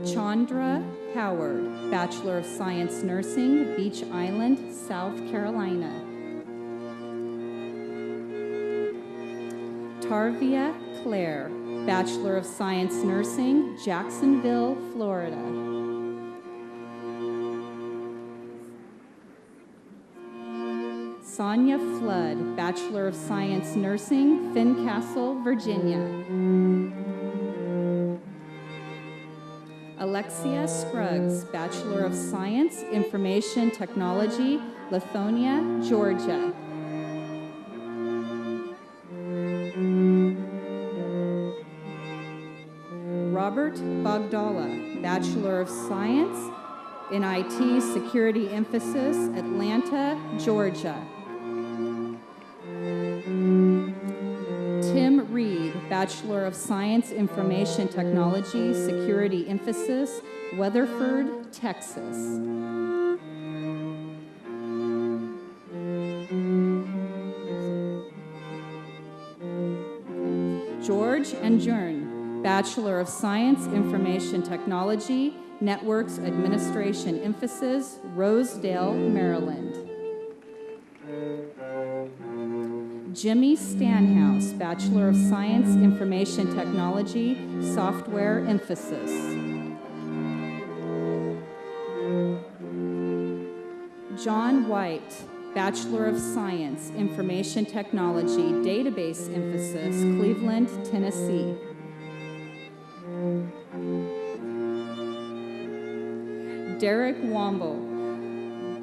Chandra Howard, Bachelor of Science Nursing, Beach Island, South Carolina. Tarvia Claire, Bachelor of Science Nursing, Jacksonville, Florida. Sonia Flood, Bachelor of Science Nursing, Fincastle, Virginia. Alexia Scruggs, Bachelor of Science, Information Technology, Lithonia, Georgia. Robert Bogdala, Bachelor of Science in IT Security Emphasis, Atlanta, Georgia. Tim Reed, Bachelor of Science, Information Technology, Security Emphasis, Weatherford, Texas. George Njern, Bachelor of Science, Information Technology, Networks Administration Emphasis, Rosedale, Maryland. Jimmy Stanhouse, Bachelor of Science, Information Technology, Software Emphasis. John White, Bachelor of Science, Information Technology, Database Emphasis, Cleveland, Tennessee. Derek Womble,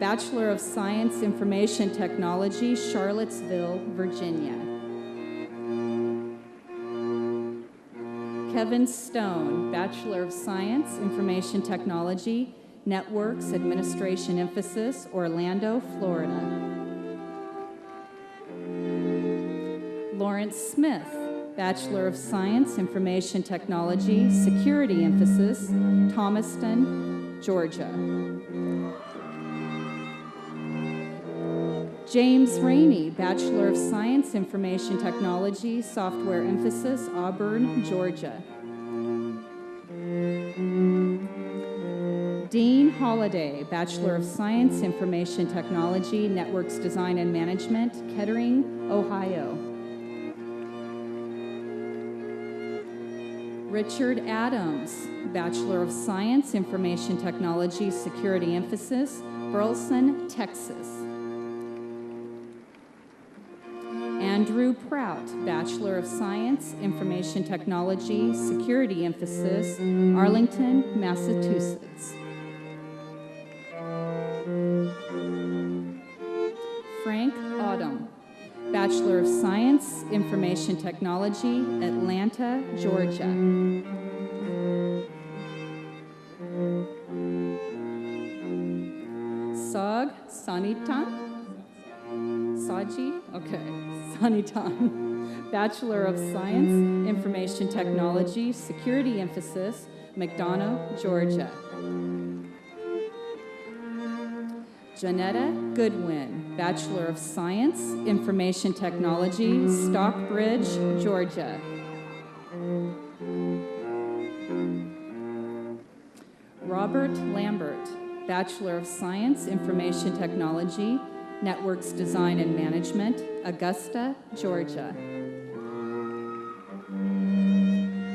Bachelor of Science, Information Technology, Charlottesville, Virginia. Kevin Stone, Bachelor of Science, Information Technology, Networks Administration Emphasis, Orlando, Florida. Lawrence Smith, Bachelor of Science, Information Technology, Security Emphasis, Thomaston, Georgia. James Rainey, Bachelor of Science, Information Technology, Software Emphasis, Auburn, Georgia. Dean Holliday, Bachelor of Science, Information Technology, Networks Design and Management, Kettering, Ohio. Richard Adams, Bachelor of Science, Information Technology, Security Emphasis, Burleson, Texas. Andrew Prout, Bachelor of Science, Information Technology, Security Emphasis, Arlington, Massachusetts. Frank Autumn, Bachelor of Science, Information Technology, Atlanta, Georgia. Sag Sanitan? Saji? Okay. Sanitan, Bachelor of Science, Information Technology, Security Emphasis, McDonough, Georgia. Janetta Goodwin, Bachelor of Science, Information Technology, Stockbridge, Georgia. Robert Lambert, Bachelor of Science, Information Technology, Networks Design and Management, Augusta, Georgia.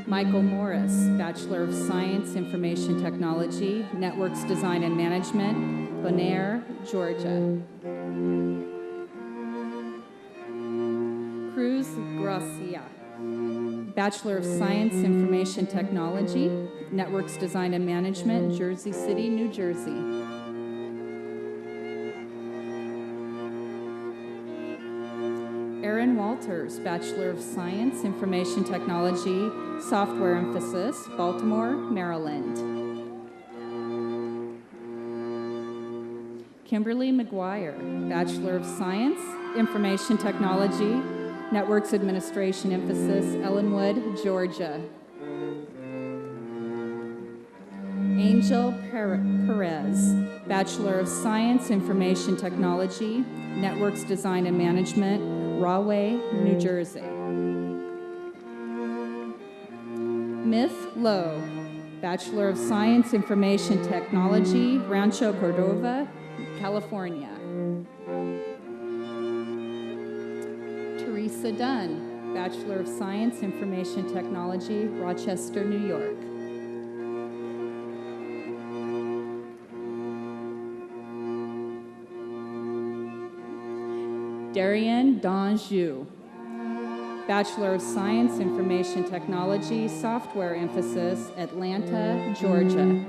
Michael Morris, Bachelor of Science, Information Technology, Networks Design and Management, Bonaire, Georgia. Cruz Gracia, Bachelor of Science, Information Technology, Networks Design and Management, Jersey City, New Jersey. Aaron Walters, Bachelor of Science, Information Technology, Software Emphasis, Baltimore, Maryland. Kimberly McGuire, Bachelor of Science, Information Technology, Networks Administration Emphasis, Ellenwood, Georgia. Angel Perez, Bachelor of Science, Information Technology, Networks Design and Management, Rahway, New Jersey. Myth Lowe, Bachelor of Science, Information Technology, Rancho Cordova, California. Teresa Dunn, Bachelor of Science, Information Technology, Rochester, New York. Darian Donjou, Bachelor of Science, Information Technology, Software Emphasis, Atlanta, Georgia.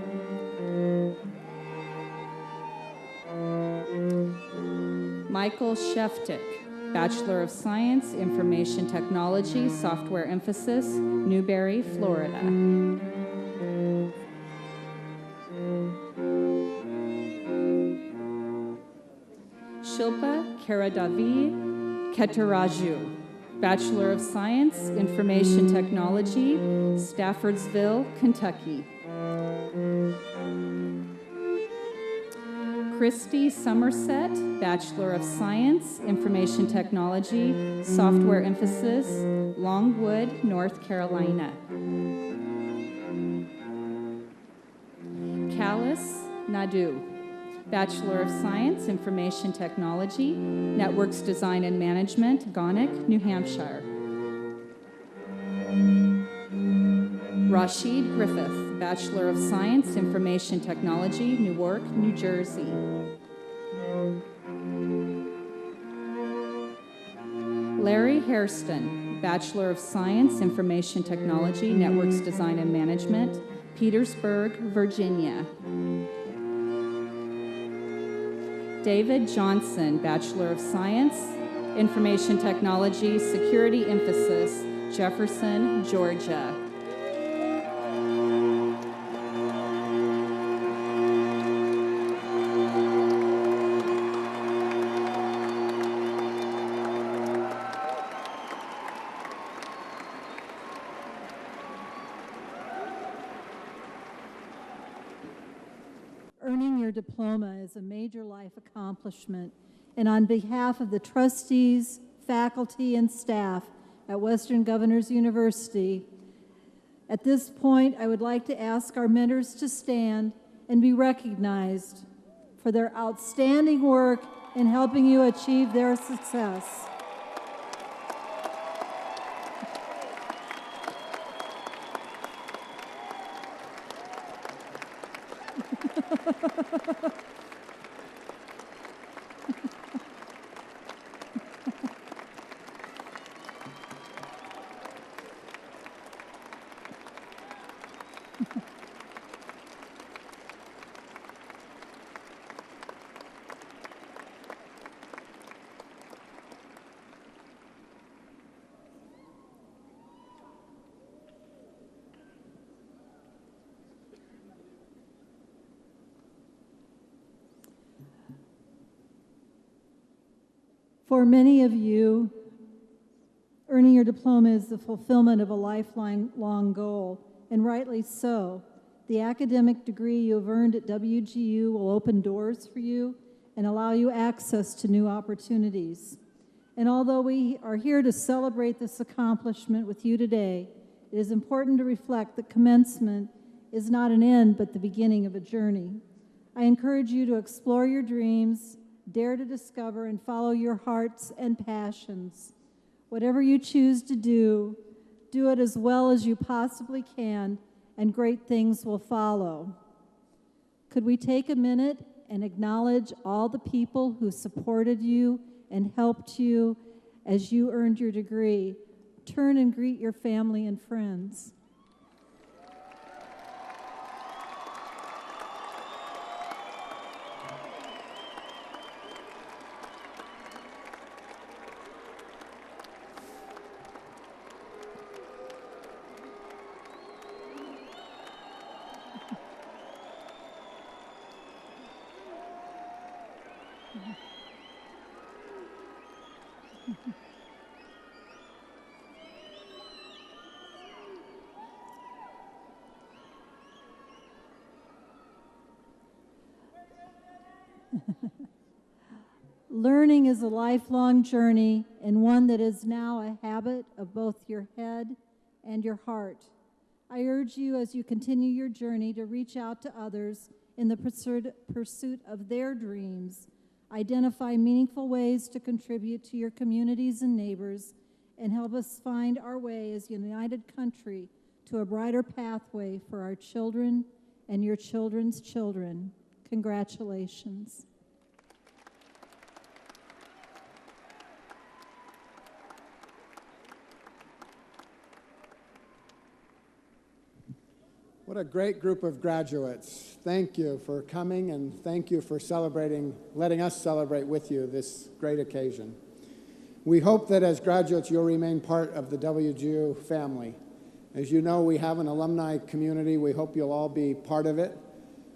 Michael Sheftick, Bachelor of Science, Information Technology, Software Emphasis, Newberry, Florida. Shilpa Karadavi Ketaraju, Bachelor of Science, Information Technology, Staffordsville, Kentucky. Christy Somerset, Bachelor of Science, Information Technology, Software Emphasis, Longwood, North Carolina. Kalis Nadu, Bachelor of Science, Information Technology, Networks Design and Management, Gonick, New Hampshire. Rashid Griffith, Bachelor of Science, Information Technology, Newark, New Jersey. Larry Hairston, Bachelor of Science, Information Technology, Networks Design and Management, Petersburg, Virginia. David Johnson, Bachelor of Science, Information Technology, Security Emphasis, Jefferson, Georgia. Earning your diploma is a major life accomplishment, and on behalf of the trustees, faculty, and staff at Western Governors University, at this point, I would like to ask our mentors to stand and be recognized for their outstanding work in helping you achieve their success. For many of you, earning your diploma is the fulfillment of a lifelong goal, and rightly so. The academic degree you have earned at WGU will open doors for you and allow you access to new opportunities. And although we are here to celebrate this accomplishment with you today, it is important to reflect that commencement is not an end, but the beginning of a journey. I encourage you to explore your dreams, dare to discover and follow your hearts and passions. Whatever you choose to do, Do it as well as you possibly can, and great things will follow. Could we take a minute and acknowledge all the people who supported you and helped you as you earned your degree? Turn and greet your family and friends. Learning is a lifelong journey and one that is now a habit of both your head and your heart. I urge you as you continue your journey to reach out to others in the pursuit of their dreams, identify meaningful ways to contribute to your communities and neighbors, and help us find our way as a united country to a brighter pathway for our children and your children's children. Congratulations. What a great group of graduates. Thank you for coming, and thank you for letting us celebrate with you this great occasion. We hope that as graduates you'll remain part of the WGU family. As you know, we have an alumni community. We hope you'll all be part of it,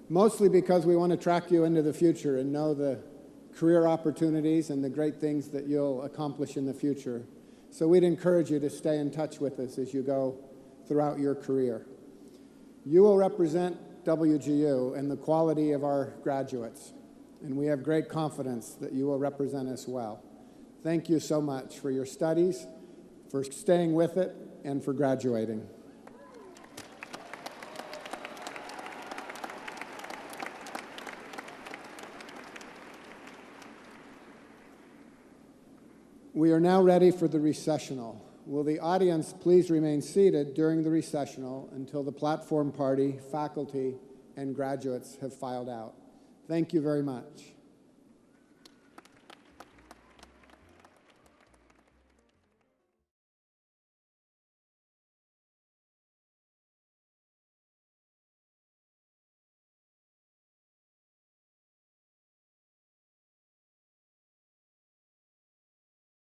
mostly because we want to track you into the future and know the career opportunities and the great things that you'll accomplish in the future. So we'd encourage you to stay in touch with us as you go throughout your career. You will represent WGU and the quality of our graduates, and we have great confidence that you will represent us well. Thank you so much for your studies, for staying with it, and for graduating. We are now ready for the recessional. Will the audience please remain seated during the recessional until the platform party, faculty, and graduates have filed out? Thank you very much.